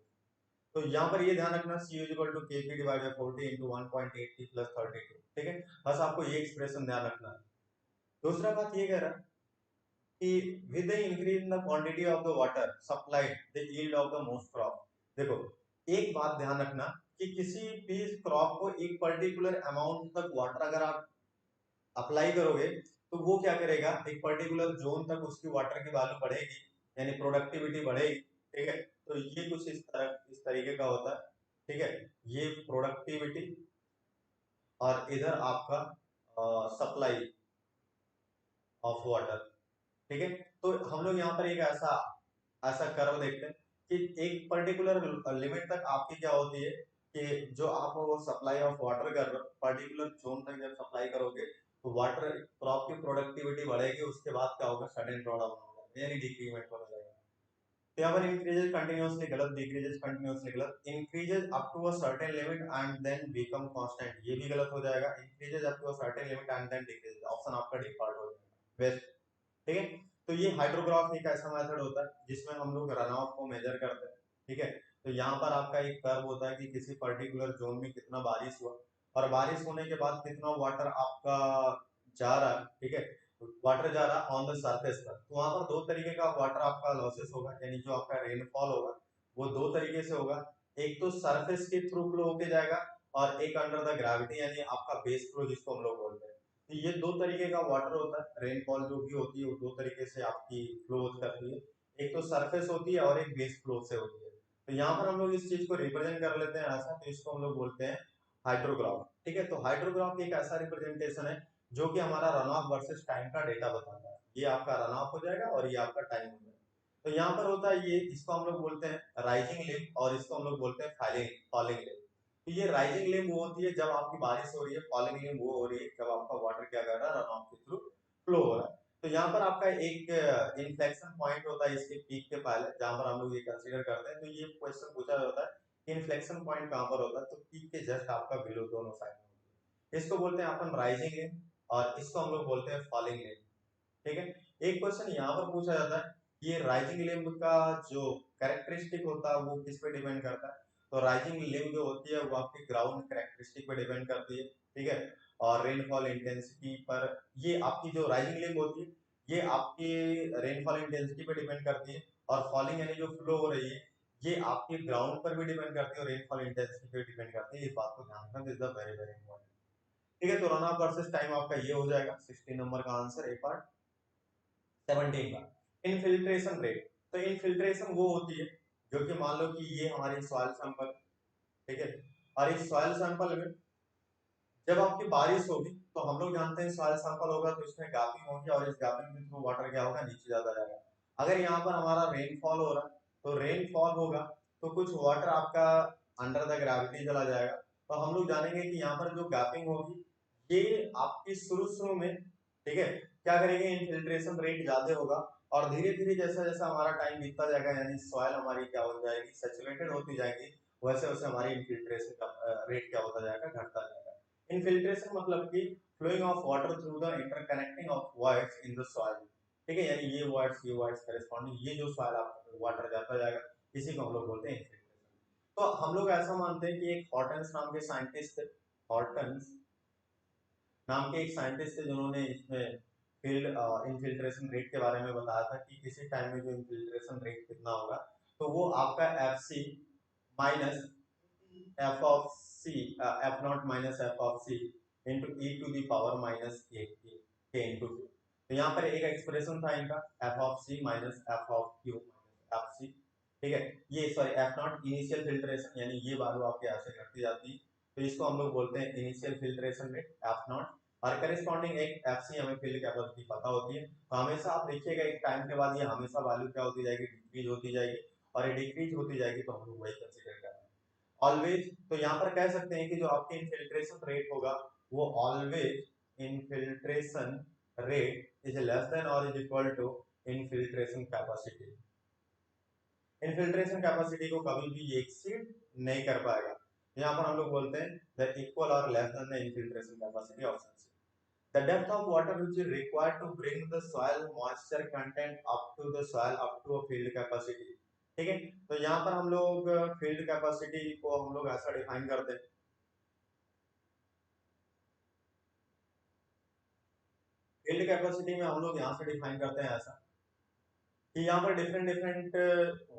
तो यहाँ पर ये ध्यान रखना CU equal to KP divide by 40 into 1.8T plus 32, ठीक है। बस आपको ये एक्सप्रेशन ध्यान रखना है। दूसरा बात ये कह रहा है कि with the increase in the quantity of the water supplied the yield of the most crop। देखो एक बात ध्यान रखना कि किसी भी क्रॉप को एक पर्टिकुलर अमाउंट तक वाटर अगर आप अप्लाई करोगे तो वो क्या करेगा, एक पर्टिकुलर जोन तक उसकी वाटर की वैल्यू बढ़ेगी, यानी प्रोडक्टिविटी बढ़ेगी, ठीक है। तो ये कुछ इस तरीके का होता है, ठीक है, ये प्रोडक्टिविटी और इधर आपका सप्लाई ऑफ वाटर, ठीक है। तो हम लोग यहाँ पर एक ऐसा ऐसा कर्व देखते हैं कि एक पर्टिकुलर लिमिट तक आपकी क्या होती है कि जो आप वो सप्लाई ऑफ वाटर कर रहे हो, पर्टिकुलर जोन तक जब सप्लाई करोगे तो वाटर क्रॉप की प्रोडक्टिविटी बढ़ेगी, उसके बाद क्या होगा, सडन ड्रॉ डाउन होगा यानी डिक्रीमेंट हो जाएगा। तो यहाँ पर इंक्रीजेस कंटिन्यूअसली गलत, डिक्रीजेस कंटिन्यूअसली गलत, increases up to a certain limit and then become constant, ये भी गलत हो जाएगा, increases up to a certain limit and then decreases, option आपका डिफॉल्ट हो जाएगा बेस्ट, ठीक है। तो ये हाइड्रोग्राफ एक ऐसा मेथड होता है जिसमें हम लोग रन ऑफ को मेजर करते हैं, ठीक है। तो यहाँ पर आपका एक कर्व होता है कि किसी पर्टिकुलर जोन में कितना बारिश हुआ और बारिश होने के बाद कितना वाटर आपका जा रहा है, ठीक है, वाटर जा रहा है ऑन द सरफेस पर, तो वहां पर दो तरीके का वाटर आपका लॉसेस होगा, यानी जो आपका रेनफॉल होगा वो दो तरीके से होगा। एक तो सरफेस के थ्रू फ्लो होके जाएगा और एक अंडर द ग्रेविटी यानी आपका बेस फ्लो जिसको हम लोग बोलते हैं। तो ये दो तरीके का वाटर होता है, रेनफॉल जो भी होती है वो दो तरीके से आपकी फ्लो करती है, एक तो सरफेस होती है और एक बेस फ्लो से होती है। तो यहाँ पर हम लोग इस चीज को रिप्रेजेंट कर लेते हैं ऐसा, तो इसको हम लोग बोलते हैं हाइड्रोग्राफ, ठीक है। तो हाइड्रोग्राफ एक ऐसा रिप्रेजेंटेशन है जो कि हमारा रन ऑफ वर्सेस टाइम का डेटा बताता है, ये आपका रन ऑफ हो जाएगा और ये आपका टाइम हो जाएगा। तो यहाँ पर होता है ये, इसको हम लोग बोलते हैं राइजिंग लिम्ब और इसको हम लोग बोलते हैं फॉलिंग लिम्ब। तो ये राइजिंग लिम्ब वो होती है जब आपकी बारिश हो रही है, फॉलिंग लिम्ब वो हो रही है जब आपका वाटर क्या कर रहा है, रन ऑफ के थ्रू फ्लो हो रहा है। तो यहाँ पर आपका एक इन्फ्लेक्शन पॉइंट होता है इसके पीक के पहले, जहां पर हम लोग ये कंसीडर करते हैं। तो ये क्वेश्चन पूछा जाता है कि इन्फ्लेक्शन पॉइंट कहां पर होता है, तो पीक के जस्ट आपका बिलो दोनों साइड, इसको बोलते हैं अपन राइजिंग लिम्ब और इसको हम लोग बोलते हैं फॉलिंग लिम्ब, ठीक है। एक क्वेश्चन यहाँ पर पूछा जाता है, ये राइजिंग लिम्ब का जो कैरेक्टरिस्टिक होता है वो किस पे डिपेंड करता है। तो राइजिंग लिम्ब जो होती है वो आपकी ग्राउंड कैरेक्टरिस्टिक पे डिपेंड करती है, ठीक है, और रेनफॉल इंटेंसिटी पर। ये आपकी जो राइजिंग लिम्ब होती है ये आपकी रेनफॉल इंटेंसिटी पे डिपेंड करती है, और फॉलिंग यानी जो फ्लो हो रही है ये आपके ग्राउंड पर भी डिपेंड करती है और रेनफॉल इंटेंसिटी पे डिपेंड करती है। इस बात को ध्यान रखना, this is the very very important, ठीक है। तो रन ऑफ वर्सेस टाइम आपका ये हो जाएगा 16 नंबर का आंसर, एक पार्ट 17 का। इनफिल्ट्रेशन रेट, तो इनफिल्ट्रेशन वो होती है जो कि मान लो कि ये हमारी सॉइल सैंपल, ठीक है, और इस सॉइल सैंपल में जब आपकी बारिश होगी तो हम लोग जानते हैं सॉइल सैंपल होगा तो इसमें गैपिंग होगी और इस गैपिंग के थ्रू वाटर क्या होगा, नीचे जाता जाएगा। अगर यहाँ पर हमारा रेनफॉल हो रहा है तो रेनफॉल होगा तो कुछ वाटर आपका अंडर द ग्रेविटी चला जाएगा। तो हम लोग जानेंगे कि यहाँ पर जो गैपिंग होगी ये आपकी शुरू शुरू में, ठीक है, क्या करेंगे, इनफिल्ट्रेशन रेट ज्यादा होगा, और धीरे धीरे जैसा जैसा हमारा टाइम बीतता जाएगा यानी सॉइल हमारी क्या हो जाएगी, सैचुरेटेड होती जाएगी, वैसे वैसे हमारी इनफिल्ट्रेशन का रेट क्या होता जाएगा, घटता जाएगा। इनफिल्ट्रेशन मतलब कि flowing of water through the interconnecting of voids in the soil, ठीक है, यानी ये वॉइड्स करेस्पॉन्डिंग ये जो सॉइल आप वाटर जाता जाएगा इसी को हम लोग बोलते हैं इनफिल्ट्रेशन। तो हम लोग ऐसा मानते हैं कि एक हॉर्टन्स नाम के साइंटिस्ट थे, हॉर्टन्स नाम के एक साइंटिस्ट थे जिन्होंने इसमें फील्ड इनफिल्ट्रेशन रेट के बारे में बताया था कि किसी टाइम में जो इनफिल्ट्रेशन रेट कितना होगा, तो वो आपका F C minus F of C, F not minus F of C into E to the power minus K into two. तो यहाँ पर एक एक्सप्रेशन था इनका, F of C minus F of Q minus F C, ठीक है। ये sorry F not initial filtration यानी ये वैल्यू आपके ऐसे घटती जाती है, तो इसको हम लोग बोलते हैं initial filtration rate F not, और करेस्पॉन्डिंग एक एफ सी हमें फील्ड कैपेसिटी पता होती है। तो हमेशा आप देखिएगा एक टाइम के बाद ये हमेशा वैल्यू क्या होती जाएगी, डिक्रीज होती जाएगी, और ये डिक्रीज होती जाएगी तो हम लोग वही कंसिडर करेंगे ऑलवेज। तो यहाँ पर कह सकते हैं कि जो आपके इनफिल्ट्रेशन रेट होगा वो always infiltration rate is less than और is equal to infiltration capacity. Infiltration capacity को कभी भी ये एक्सीड नहीं कर पाएगा। यहाँ पर हम लोग बोलते हैं द इक्वल और less than the infiltration capacity of substance. The depth of water which is required to bring the soil moisture content up to the soil up to a field capacity, ठीक है। तो यहाँ पर हम लोग field capacity को हम लोग ऐसा डिफाइन करते हैं, फील्ड कैपेसिटी में हम लोग यहाँ से डिफाइन करते हैं ऐसा कि यहाँ पर डिफरेंट डिफरेंट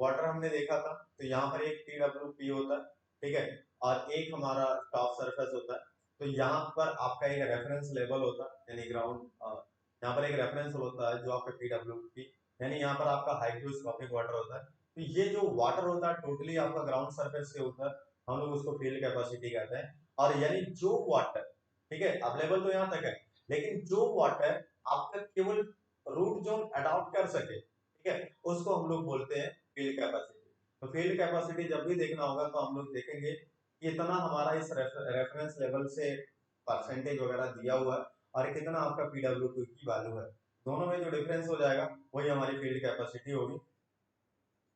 वाटर हमने देखा था। तो यहाँ पर एक पी होता है, ठीक है, और एक हमारा टॉप सरफेस होता है। तो यहाँ पर आपका एक रेफरेंस लेवल होता है यानी ग्राउंड, यहाँ पर एक रेफरेंस होता है जो आपका पी यानी यहाँ पर आपका हाइग्रोस्कोपिक वाटर होता है। तो ये जो वाटर होता है टोटली आपका ग्राउंड सरफेस से होता है, हम लोग उसको फील्ड कैपेसिटी कहते हैं। और यानी जो वाटर, ठीक है, अवेलेबल तो यहाँ तक है, लेकिन जो वाटर आपका केवल रूट जोन अडॉप्ट कर सके, ठीक है, उसको हम लोग बोलते हैं फील्ड कैपेसिटी। तो फील्ड कैपेसिटी जब भी देखना होगा तो हम लोग देखेंगे कि इतना हमारा इस रेफरेंस लेवल से परसेंटेज वगैरह दिया हुआ है और कितना आपका पीडब्ल्यू की वैल्यू है, दोनों में जो डिफरेंस हो जाएगा वही हमारी फील्ड कैपेसिटी होगी।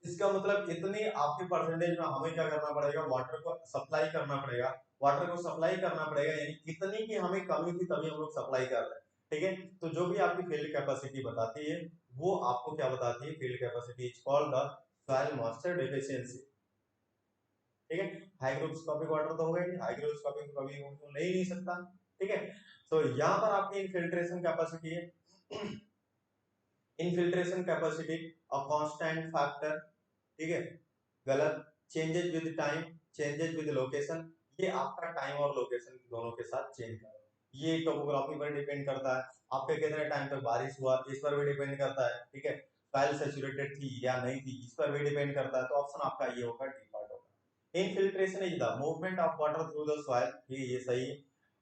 इसका मतलब इतनी आपके परसेंटेज में हमें क्या करना पड़ेगा, वाटर को सप्लाई करना पड़ेगा, वाटर को सप्लाई करना पड़ेगा, यानी इतनी की हमें कमी थी तभी हम लोग सप्लाई कर रहे हैं, ठीक है। तो जो भी आपकी फील्ड कैपेसिटी बताती है वो आपको क्या बताती है, field capacity is called the soil moisture deficiency, ठीक है। हाइग्रोस्कोपिक वाटर तो होगा ही, हाइग्रोस्कोपिक कभी तो ले ही नहीं सकता, ठीक है। तो यहाँ पर आपकी इनफिल्ट्रेशन कैपेसिटी है, infiltration capacity a constant factor, ठीक है, गलत, changes with time, changes with location, ये आपका टाइम और लोकेशन दोनों के साथ चेंज कर, ये टोपोग्राफी पर डिपेंड करता है, आपके कितने टाइम तक बारिश हुआ इस पर भी डिपेंड करता है, ठीक है, सॉइल सैचुरेटेड थी या नहीं थी इस पर भी डिपेंड करता है, तो ऑप्शन आपका ये होगा, डी पार्ट होगा। Infiltration is the movement of water through the soil, ये सही है।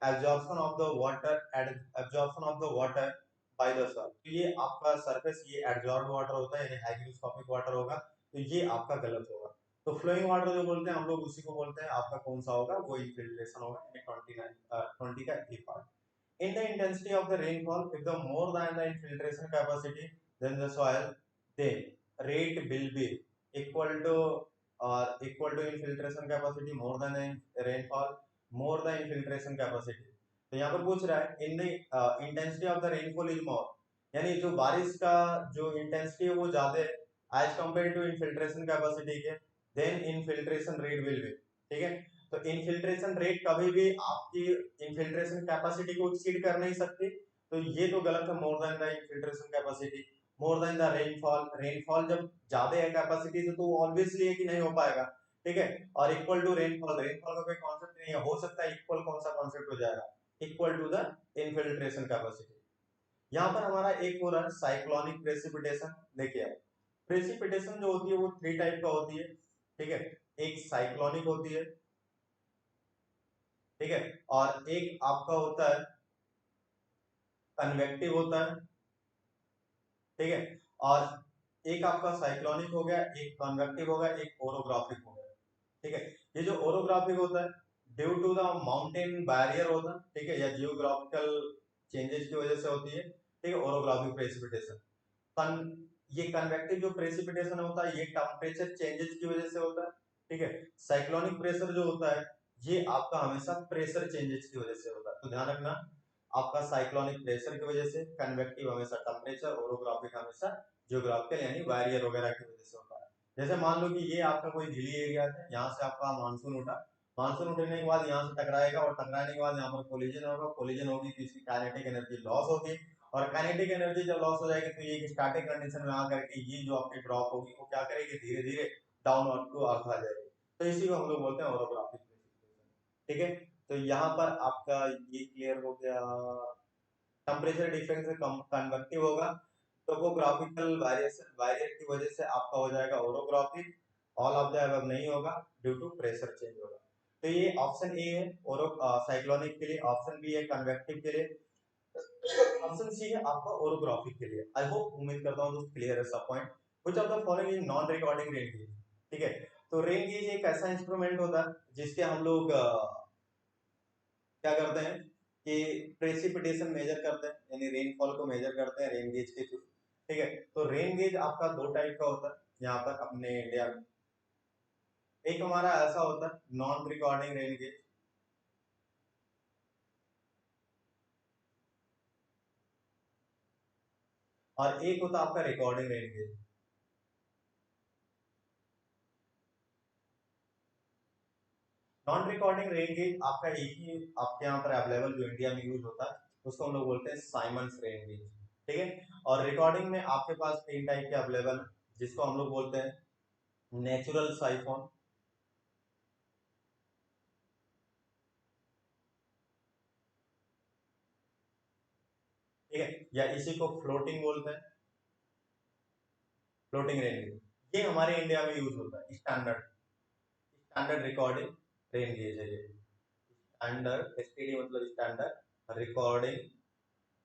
Absorption of the water, absorption of the water by the soil, तो ये आपका सरफेस ये एब्जॉर्ब वाटर होता है, यानी हाइग्रोस्कोपिक वाटर होगा, तो ये आपका गलत होगा। तो फ्लोइंग वाटर जो बोलते हैं हम लोग उसी को बोलते हैं, आपका कौन सा होगा, वो इनफिल्ट्रेशन होगा, यानी 20 का ए part. In the intensity of the rainfall, if the more than the infiltration capacity, then the soil, then rate will be equal to or equal to infiltration capacity more than the rainfall, more the infiltration capacity। तो यहाँ पर पूछ रहा है in the intensity of the rainfall is more, यानी जो बारिश का जो इंटेंसिटी है वो ज्यादा है as compare to infiltration capacity के, then infiltration rate will be, ठीक है। तो इनफिल्ट्रेशन रेट कभी भी आपकी इनफिल्ट्रेशन कैपेसिटी को एक्सीड कर नहीं सकती, तो ये तो गलत है, more than the infiltration capacity, more than the rainfall, rainfall जब ज्यादा है कैपेसिटी से तो ऑब्वियसली है कि नहीं हो पाएगा, ठीक है। और इक्वल टू रेनफॉल, रेनफॉल का कोई कॉन्सेप्ट नहीं है, हो सकता है इक्वल, कौन सा कॉन्सेप्ट हो जाएगा, equal to the infiltration capacity. यहाँ पर हमारा एक हो रहा है साइक्लोनिक प्रेसिपिटेशन, देखिए प्रेसिपिटेशन जो होती है वो थ्री टाइप का होती है, ठीक है, एक साइक्लोनिक होती है, ठीक है, और एक आपका होता है कन्वेक्टिव होता है, ठीक है, और एक आपका साइक्लोनिक हो गया, एक कन्वेक्टिव हो गया, एक ओरोग्राफिक हो गया, ठीक है। ये जो ओरोग्राफिक होता है due to the mountain barrier होता है, ठीक है, या जियोग्राफिकल चेंजेस की वजह से होती है, ठीक है, ओरोग्राफिक प्रेसिपिटेशन। ये कन्वेक्टिव जो प्रेसिपिटेशन होता है ये टेम्परेचर चेंजेस की वजह से होता है, ठीक है। साइक्लोनिक प्रेशर जो होता है ये आपका हमेशा प्रेशर चेंजेस की वजह से होता है, तो ध्यान रखना, आपका साइक्लोनिक प्रेशर की वजह से, कन्वेक्टिव हमेशा टेम्परेचर, ओरोग्राफिक हमेशा जियोग्राफिकल यानी बैरियर वगैरह की वजह से होता है। जैसे मान लो कि ये आपका कोई हिली एरिया है, यहाँ से आपका मानसून उठा, मानसून उठने के बाद यहाँ से टकराएगा और टकराने के बाद यहाँ पर कोलिजन होगा, कोलिजन होगी तो इसकी काइनेटिक एनर्जी लॉस होगी, और काइनेटिक एनर्जी जब लॉस हो जाएगी तो ये एक स्टैटिक कंडीशन में आकर के ये जो आपकी ड्रॉप होगी वो क्या करेगी, धीरे धीरे डाउनवर्ड टू अर्थ आ जाएगी, तो इसी को हम लोग बोलते हैं ओरोग्राफिक प्रेसिपिटेशन, ठीक है। तो यहाँ पर आपका ये क्लियर हो गया, टेम्परेचर डिफरेंस से कन्वेक्टिव होगा, टोपोग्राफिकल वेरिएशन वेरिएट की वजह से आपका हो जाएगा orographic, all of the above नहीं होगा ड्यू टू प्रेशर चेंज होगा। तो ये ऑप्शन ए है ओरो साइक्लोनिक के लिए, ऑप्शन बी है कन्वेक्टिव के लिए, ऑप्शन सी है आपका ओरोग्राफिक के लिए। आई होप, उम्मीद करता हूं दोस्त क्लियर है सब point. Which of the following is non recording rain gauge, ठीक है। तो रेन गेज एक ऐसा इंस्ट्रूमेंट होता है जिसके हम लोग क्या करते हैं कि प्रेसिपिटेशन मेजर करते हैं, यानी रेनफॉल को मेजर करते हैं रेन गेज के थ्रू, ठीक है। तो रेन गेज आपका दो टाइप का होता है यहाँ पर अपने इंडिया में, एक हमारा ऐसा होता है नॉन रिकॉर्डिंग रेन गेज, और एक होता है आपका recording rain gauge. Non recording rain gauge आपका एक ही आपके यहाँ पर अवेलेबल जो इंडिया में यूज होता है उसको हम लोग बोलते हैं साइमंस रेन गेज, ठीक है। और रिकॉर्डिंग में आपके पास तीन टाइप के अवेलेबल है, जिसको हम लोग बोलते हैं नेचुरल साइफोन, ठीक है, या इसी को फ्लोटिंग बोलते हैं, फ्लोटिंग रेन गेज, ये हमारे इंडिया में यूज होता है, standard standard recording rain gauge है ये, स्टैंडर्ड एसटीडी मतलब स्टैंडर्ड रिकॉर्डिंग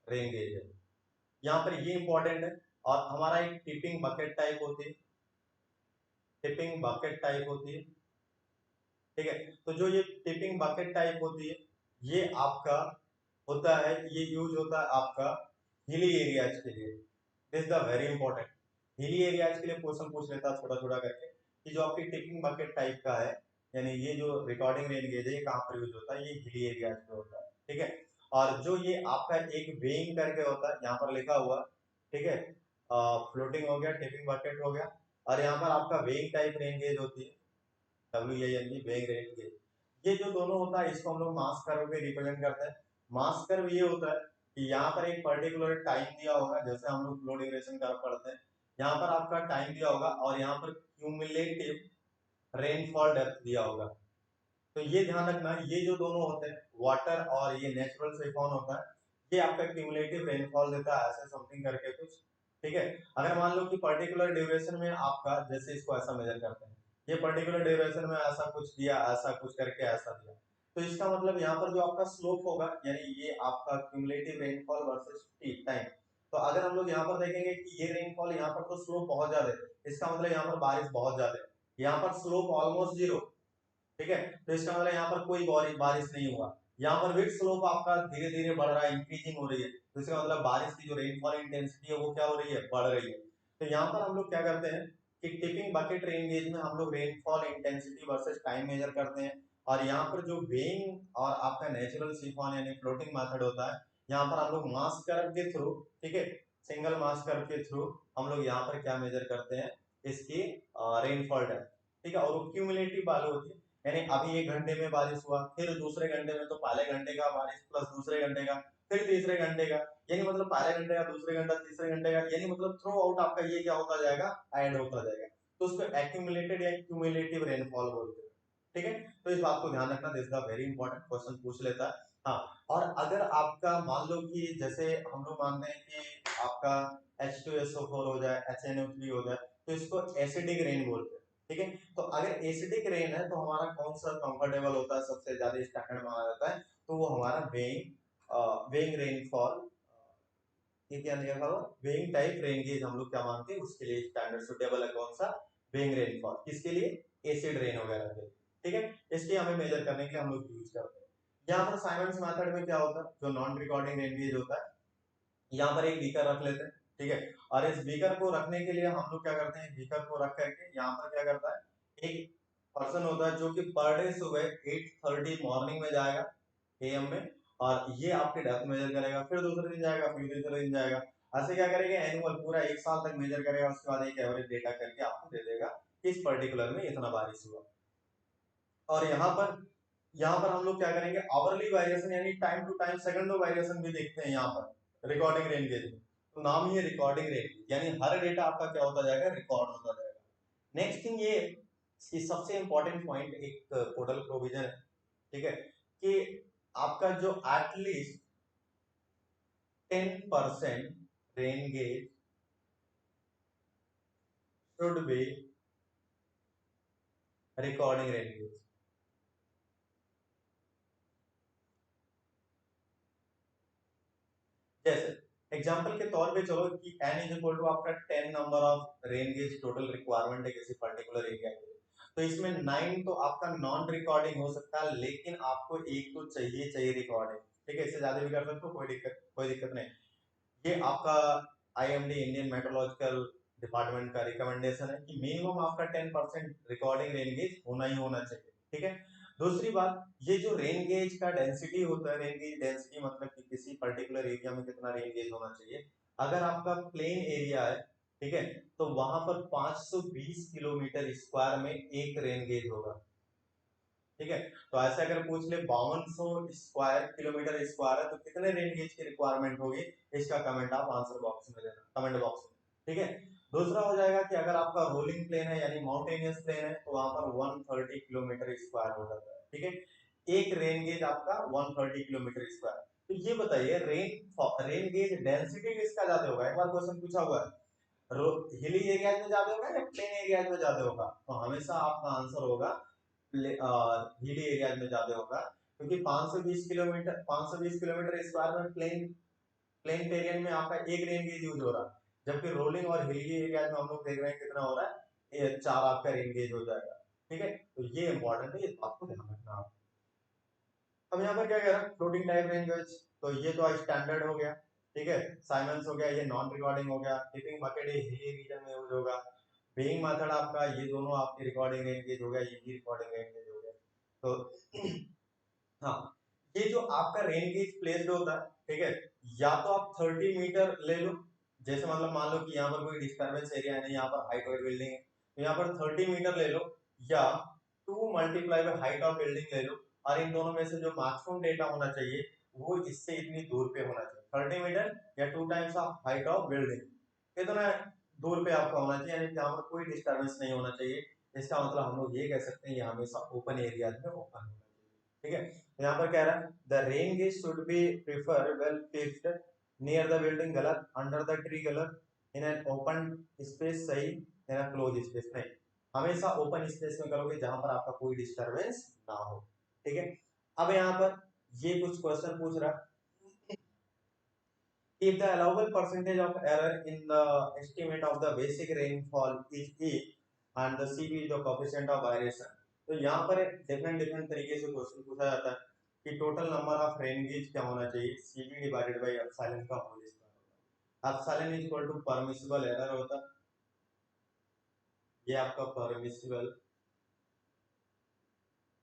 रेन गेज है। यहाँ पर ये इंपॉर्टेंट है, और हमारा एक टिपिंग बकेट टाइप होती है, टिपिंग बकेट टाइप होती है, ठीक है। तो जो ये टिपिंग बकेट टाइप होती है ये आपका होता है, ये यूज होता है आपका हिली एरियाज के लिए, this is the very important, हिली एरियाज के लिए क्वेश्चन पूछ लेता है छोटा छोटा करके कि जो आपकी टिपिंग बकेट टाइप का है, यानी ये जो रिकॉर्डिंग रेन गेज है ये कहाँ पर यूज होता है, ये हिली एरियाज में होता है, ठीक है। और जो ये आपका एक वेइंग करके होता है यहाँ पर लिखा हुआ, ठीक है, फ्लोटिंग हो गया, टिपिंग बकेट हो गया, और यहाँ पर आपका वेइंग टाइप रेन गेज होती है, WANG वेइंग रेन गेज, ये जो दोनों होता है इसको हम लोग मास कर्व पे रिप्रेजेंट करते हैं, मास कर्व ये होता है कि यहाँ पर एक पर्टिकुलर टाइम दिया होगा, जैसे हम लोग फ्लो ड्यूरेशन कर्व पढ़ते हैं, यहाँ पर आपका टाइम दिया होगा और यहाँ पर क्यूमुलेटिव रेनफॉल डेप्थ दिया होगा। तो ये ध्यान रखना, ये जो दोनों होते हैं वाटर और ये नेचुरल सिफॉन होता है, ये आपका क्यूमुलेटिव रेनफॉल देता है ऐसे समथिंग करके कुछ। ठीक है, अगर मान लो कि पर्टिकुलर ड्यूरेशन में आपका, जैसे इसको ऐसा मेजर करते हैं, ये पर्टिकुलर ड्यूरेशन में ऐसा कुछ दिया, ऐसा कुछ करके ऐसा दिया, तो इसका मतलब यहाँ पर जो आपका स्लोप होगा, यानी ये आपका क्यूमुलेटिव रेनफॉल वर्सेस टाइम, तो अगर हम लोग यहाँ पर देखेंगे कि ये रेनफॉल यहाँ पर तो स्लोप बहुत ज्यादा है, इसका मतलब यहाँ पर बारिश बहुत ज्यादा है, यहाँ पर स्लोप ऑलमोस्ट जीरो। ठीक है, तो इसका मतलब यहाँ पर कोई बारिश नहीं हुआ। यहाँ पर विड स्लोप आपका धीरे धीरे बढ़ रहा है, इंक्रीजिंग हो रही है, तो इसका मतलब बारिश की जो रेनफॉल इंटेंसिटी है वो क्या हो रही है, बढ़ रही है। तो यहाँ पर हम लोग क्या करते हैं कि टिपिंग बकेट रेन गेज में हम लोग rainfall intensity versus time measure करते हैं, और यहाँ पर जो वेइंग और आपका नेचुरल सिफॉन यानी फ्लोटिंग मेथड होता है, यहाँ पर हम लोग मास कर्व के थ्रू, ठीक है, सिंगल मास कर्व के थ्रू हम लोग यहाँ पर क्या मेजर करते हैं, इसकी रेनफॉल डेप्थ। ठीक है, और वो क्यूमुलेटिव वैल्यू होती है, यानी अभी 1 घंटे में बारिश हुआ, फिर दूसरे घंटे में तो पहले घंटे का बारिश प्लस दूसरे घंटे का, फिर तीसरे घंटे का, यानी मतलब पहले घंटे का, दूसरे घंटा, तीसरे घंटे का, यानी मतलब थ्रू आउट आपका ये क्या होता जाएगा, ऐड होता जाएगा, तो उसको एक्यूमुलेटेड या क्यूमुलेटिव रेनफॉल बोलते हैं। ठीक है, तो इस बात को ध्यान रखना, this is very important question पूछ लेता है। हाँ, और अगर आपका मान लो कि जैसे हम लोग मानते हैं कि आपका H2SO4 हो जाए, HNO3 हो जाए, तो इसको एसिडिक रेन बोलते हैं। ठीक है, तो अगर एसिडिक रेन है तो हमारा कौन सा कंफर्टेबल होता है, सबसे ज्यादा स्टैंडर्ड माना जाता है, तो वो हमारा वेइंग रेनफॉल, ये क्या लिखा था, वेइंग टाइप रेन गेज हम लोग क्या मानते हैं, उसके लिए स्टैंडर्ड सुटेबल है कौन सा, वेइंग रेनफॉल, किसके लिए, एसिड रेन वगैरह के लिए। ठीक है, इसके हमें मेजर करने के लिए हम लोग यूज करते हैं। यहाँ पर साइमंस मेथड में क्या होता है, जो नॉन रिकॉर्डिंग रेन गेज होता है, यहाँ पर एक बीकर रख लेते हैं। ठीक है, और इस बीकर को रखने के लिए हम लोग क्या करते हैं, बीकर को रख करके यहाँ पर क्या करता है, एक पर्सन होता है जो कि पर डे सुबह 8:30 मॉर्निंग में जाएगा, एएम में, और ये आपके डेप्थ मेजर करेगा, फिर दूसरे दिन जाएगा, फिर तीसरे दिन जाएगा, ऐसे क्या करेगा, एनुअल पूरा 1 साल तक मेजर करेगा, उसके बाद एक एवरेज डेटा करके आपको दे देगा इस पर्टिकुलर में इतना बारिश हुआ। और यहाँ पर हम लोग क्या करेंगे, आवरली वेरिएशन यानी टाइम टू टाइम सेकंडो वेरिएशन भी देखते हैं यहाँ पर रिकॉर्डिंग रेन गेज में, तो नाम ही है रिकॉर्डिंग रेन, यानी हर डेटा आपका क्या होता जाएगा, रिकॉर्ड होता जाएगा। नेक्स्ट थिंग ये सबसे इंपॉर्टेंट पॉइंट एक कोडल प्रोविजन है, ठीक है, कि आपका जो at least 10% rain gauge should be recording rain gauge. जैसे एग्जांपल के तौर पे चलो कि n इज इक्वल टू आपका 10 number of rain gauge total requirement है किसी पर्टिकुलर एरिया के लिए, तो इसमें 9 तो आपका नॉन रिकॉर्डिंग हो सकता है, लेकिन आपको एक तो चाहिए रिकॉर्डिंग। ठीक है, इससे ज्यादा भी कर सकते हो, कोई दिक्कत नहीं। ये आपका आईएमडी इंडियन मेट्रोलॉजिकल डिपार्टमेंट का रिकमेंडेशन है कि मिनिमम आपका 10% रिकॉर्डिंग रेन गेज होना ही होना चाहिए। ठीक है, दूसरी बात, ये जो रेन गेज का डेंसिटी होता है, रेन गेज डेंसिटी मतलब कि किसी पर्टिकुलर एरिया में कितना रेन गेज होना चाहिए, अगर आपका प्लेन एरिया है, ठीक है, तो वहां पर 520 किलोमीटर स्क्वायर में एक रेन गेज होगा। ठीक है, तो ऐसे अगर पूछ ले 5200 स्क्वायर किलोमीटर स्क्वायर है तो कितने रेन गेज की रिक्वायरमेंट होगी, इसका कमेंट आप आंसर बॉक्स में देना, कमेंट बॉक्स में। ठीक है, दूसरा हो जाएगा कि अगर आपका रोलिंग प्लेन है यानी माउंटेनियस प्लेन है तो वहां पर 130 किलोमीटर स्क्वायर हो जाता है। ठीक है, एक रेन गेज आपका 130 किलोमीटर स्क्वायर। तो ये बताइए रेन गेज डेंसिटी किसका ज्यादा होगा, एक बार क्वेश्चन पूछा हुआ है, हिली एरियाज में ज्यादा होगा या प्लेन एरियाज में ज्यादा होगा, तो हमेशा आपका आंसर होगा हिली एरियाज में ज्यादा होगा, क्योंकि 520 किलोमीटर स्क्वायर में प्लेन टेरियन में आपका एक रेन गेज यूज हो रहा है, जबकि रोलिंग और हिली एरियाज में हम लोग देख रहे हैं कितना हो रहा है, ये 4 आपका रेन गेज हो जाएगा। ठीक है, तो ये इंपॉर्टेंट है, ये आपको ध्यान रखना आप। अब यहाँ पर क्या कह रहा है, फ्लोटिंग टाइप रेन गेज, तो ये तो स्टैंडर्ड हो गया। ठीक है, साइमंस हो गया, ये नॉन रिकॉर्डिंग हो गया, टिपिंग बकेट ये हिली रीजन में यूज होगा, बेइंग मेथड आपका ये दोनों आपकी रिकॉर्डिंग रेन गेज हो गया, ये भी रिकॉर्डिंग रेन गेज हो गया। तो हाँ, ये जो आपका रेन गेज प्लेस्ड होता है, ठीक है, या तो आप 30 मीटर ले लो, जैसे मतलब मान लो कि यहाँ पर कोई डिस्टर्बेंस एरिया है नहीं, यहाँ पर हाइट वाइट बिल्डिंग है, तो यहाँ पर 30 मीटर ले लो, या 2 multiply by height of building ले लो, और इन दोनों में से जो मैक्सिमम डेटा होना चाहिए वो इससे इतनी दूर पे होना चाहिए, 30 मीटर या 2 times of height of building, इतना दूर पे आपका होना चाहिए, यानी यहाँ पर कोई डिस्टर्बेंस नहीं होना चाहिए। इसका मतलब हम लोग ये कह सकते हैं ये हमेशा ओपन एरिया में ओपन होना चाहिए। ठीक है, यहाँ पर कह रहा है the rain gauge should be prefer well fixed near the building, गलत, अंडर द ट्री गलत, इन एन ओपन स्पेस सही, इन अ क्लोज स्पेस नहीं, हमेशा ओपन स्पेस में करोगे जहां पर आपका कोई डिस्टरबेंस ना हो। ठीक है, अब यहाँ पर ये कुछ क्वेश्चन पूछ रहा है, if the allowable percentage of error in the estimate of the basic rainfall is E and the CB is the coefficient of variation, तो यहाँ पर डिफरेंट डिफरेंट तरीके से क्वेश्चन पूछा जाता है कि total number of rain gauge क्या होना चाहिए, CB डिवाइडेड बाय एप्सिलॉन का whole square, epsilon is equal to permissible error होता है, ये आपका परमिसिबल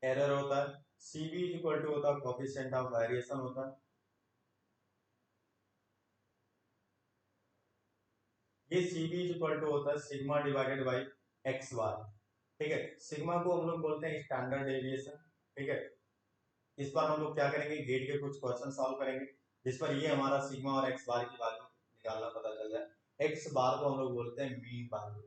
एरर होता है, CB इज इक्वल टू होता है कोएफिशिएंट ऑफ वेरिएशन होता है, ये CB इज इक्वल टू होता है सिग्मा डिवाइडेड बाय एक्स बार। ठीक है, सिग्मा को हम लोग बोलते हैं स्टैंडर्ड डेविएशन। ठीक है, इस बार हम लोग क्या करेंगे, गेट के कुछ क्वेश्चन सॉल्व करेंगे जिस पर ये हमारा सिग्मा और एक्स बार की वैल्यू निकालना पता चल जाए। एक्स बार को हम लोग बोलते हैं मीन वैल्यू।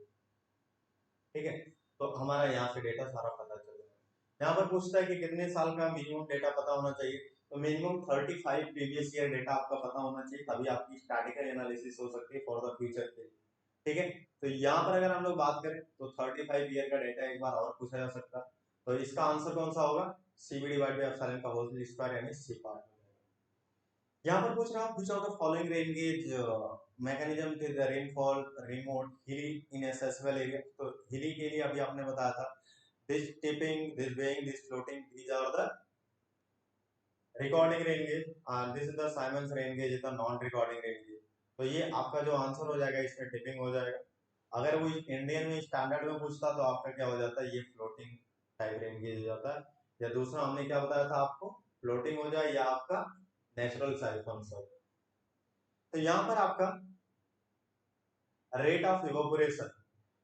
ठीक है, तो हमारा यहाँ से डेटा सारा पता चल जाएगा। यहाँ पर पूछता है कि कितने साल का मिनिमम डेटा पता होना चाहिए, तो मिनिमम 35 प्रीवियस ईयर डेटा आपका पता होना चाहिए, तभी आपकी स्टैटिकल एनालिसिस हो सकती है फॉर द फ्यूचर के। ठीक है, तो यहाँ पर अगर हम लोग बात करें तो 35 ईयर का डेटा एक बार और पूछा जा सकता है, तो इसका आंसर कौन सा होगा, CB डिवाइड बाय एप्सिलॉन का होल स्क्वायर यानी सी पार्ट। यहाँ पर पूछ रहा हूँ which of the following rain gauge mechanism to the rainfall remote hilly inaccessible area, तो hilly के लिए अभी आपने बताया था this tipping, this weighing, this floating, these are the recording rain gauge and this is the Simon's rain gauge is the non recording rain gauge। तो ये आपका जो आंसर हो जाएगा इसमें टिपिंग हो जाएगा। अगर वो इंडियन में स्टैंडर्ड में पूछता तो आपका क्या हो जाता है, ये फ्लोटिंग टाइप रेन गेज हो जाता है, या दूसरा हमने क्या बताया था आपको, फ्लोटिंग हो जाए या आपका नेचुरल साइक्लोन्स हो। तो यहाँ पर आपका रेट ऑफ इवेपोरेशन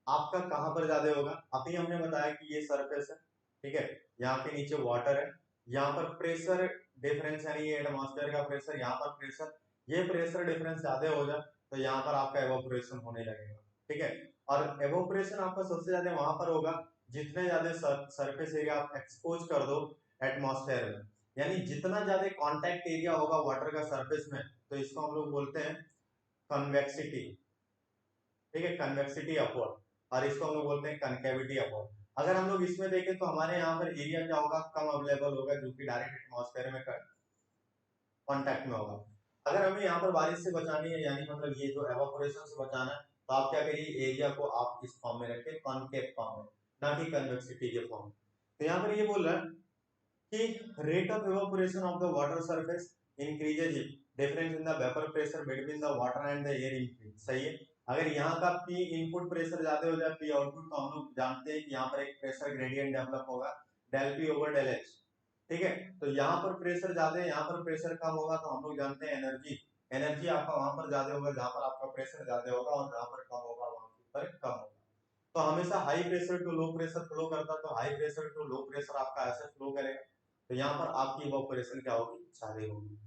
आपका कहां पर ज्यादा होगा, अभी हमने बताया कि ये सरफेस है। ठीक है, यहाँ के नीचे वाटर है, यहाँ पर प्रेशर डिफरेंस यानी ये एटमॉस्फेयर का प्रेशर, यहाँ पर प्रेशर, ये प्रेशर डिफरेंस ज्यादा हो जाए तो यहाँ पर आपका एवोपोरेशन होने लगेगा। ठीक है, और एवोपोरेशन आपका सबसे ज्यादा वहां पर होगा जितने ज्यादा सरफेस एरिया आप एक्सपोज कर दो एटमॉस्फेयर में, यानी जितना ज्यादा कांटेक्ट एरिया होगा वाटर का सरफेस में, तो इसको हम लोग बोलते हैं कन्वेक्सिटी। ठीक है, कन्वेक्सिटी अपवर्ड, और इसको हम लोग बोलते हैं कनकेविटी अपवर्ड। अगर हम लोग इसमें देखें तो हमारे यहाँ पर एरिया क्या होगा, कम अवेलेबल होगा जो कि डायरेक्ट एटमॉस्फेयर में कांटेक्ट में होगा। अगर हमें यहाँ पर बारिश से बचानी है यानी मतलब ये जो एवापोरेशन से बचाना है, तो आप क्या करिए, एरिया को आप इस फॉर्म में रखें, कॉनकेव फॉर्म में, ना कि कन्वेक्सिटी के फॉर्म में। तो यहाँ पर ये बोल रहा है कि rate of evaporation of the water surface increases if difference in the vapor pressure between the water and the air increase, सही है। अगर यहाँ का P इनपुट प्रेशर ज्यादा हो जाए P आउटपुट, तो हम लोग जानते हैं कि यहाँ पर एक प्रेशर ग्रेडियंट डेवलप होगा del P over del H। ठीक है, तो यहाँ पर प्रेशर ज्यादा है, यहाँ पर प्रेशर कम होगा, तो हम लोग जानते हैं एनर्जी, एनर्जी आपका वहां पर ज्यादा होगा जहां पर आपका प्रेशर ज्यादा होगा, और जहां पर कम होगा वहां पर कम होगा। तो हमेशा high pressure to low pressure flow करता है, तो high pressure to low pressure आपका ऐसे फ्लो करेगा, तो यहाँ पर आपकी इवेपोरेशन क्या होगी, ज्यादा होगी।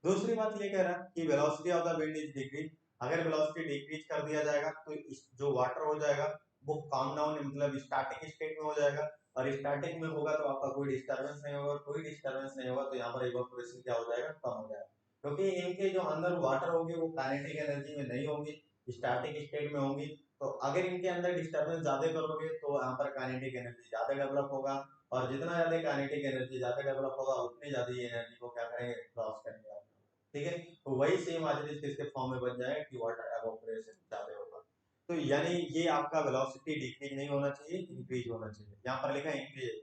दूसरी बात ये कह रहा है कि velocity of the wind is decrease, अगर वेलोसिटी डिक्रीज कर दिया जाएगा तो जो वाटर हो जाएगा वो काम डाउन मतलब स्टैटिक स्टेट में हो जाएगा, और स्टैटिक में होगा तो आपका कोई डिस्टरबेंस नहीं होगा, कोई डिस्टरबेंस नहीं होगा तो यहाँ पर इवेपोरेशन क्या हो जाएगा, कम हो जाएगा, क्योंकि इनके जो अंदर वाटर होंगे वो काइनेटिक एनर्जी में नहीं होंगी, स्टैटिक स्टेट में होंगी। तो अगर इनके अंदर डिस्टरबेंस ज्यादा करोगे तो यहाँ पर काइनेटिक एनर्जी ज्यादा डेवलप होगा, और जितना ज्यादा काइनेटिक एनर्जी ज्यादा डेवलप होगा उतनी ज्यादा ये एनर्जी को क्या करेंगे, लॉस करेंगे आप। ठीक है, तो वही सेम आज इसके फॉर्म में बन जाएगा कि वाटर एवापोरेशन ज्यादा होगा। तो यानी ये आपका वेलोसिटी डिक्रीज नहीं होना चाहिए, इंक्रीज होना चाहिए, यहाँ पर लिखा है increase,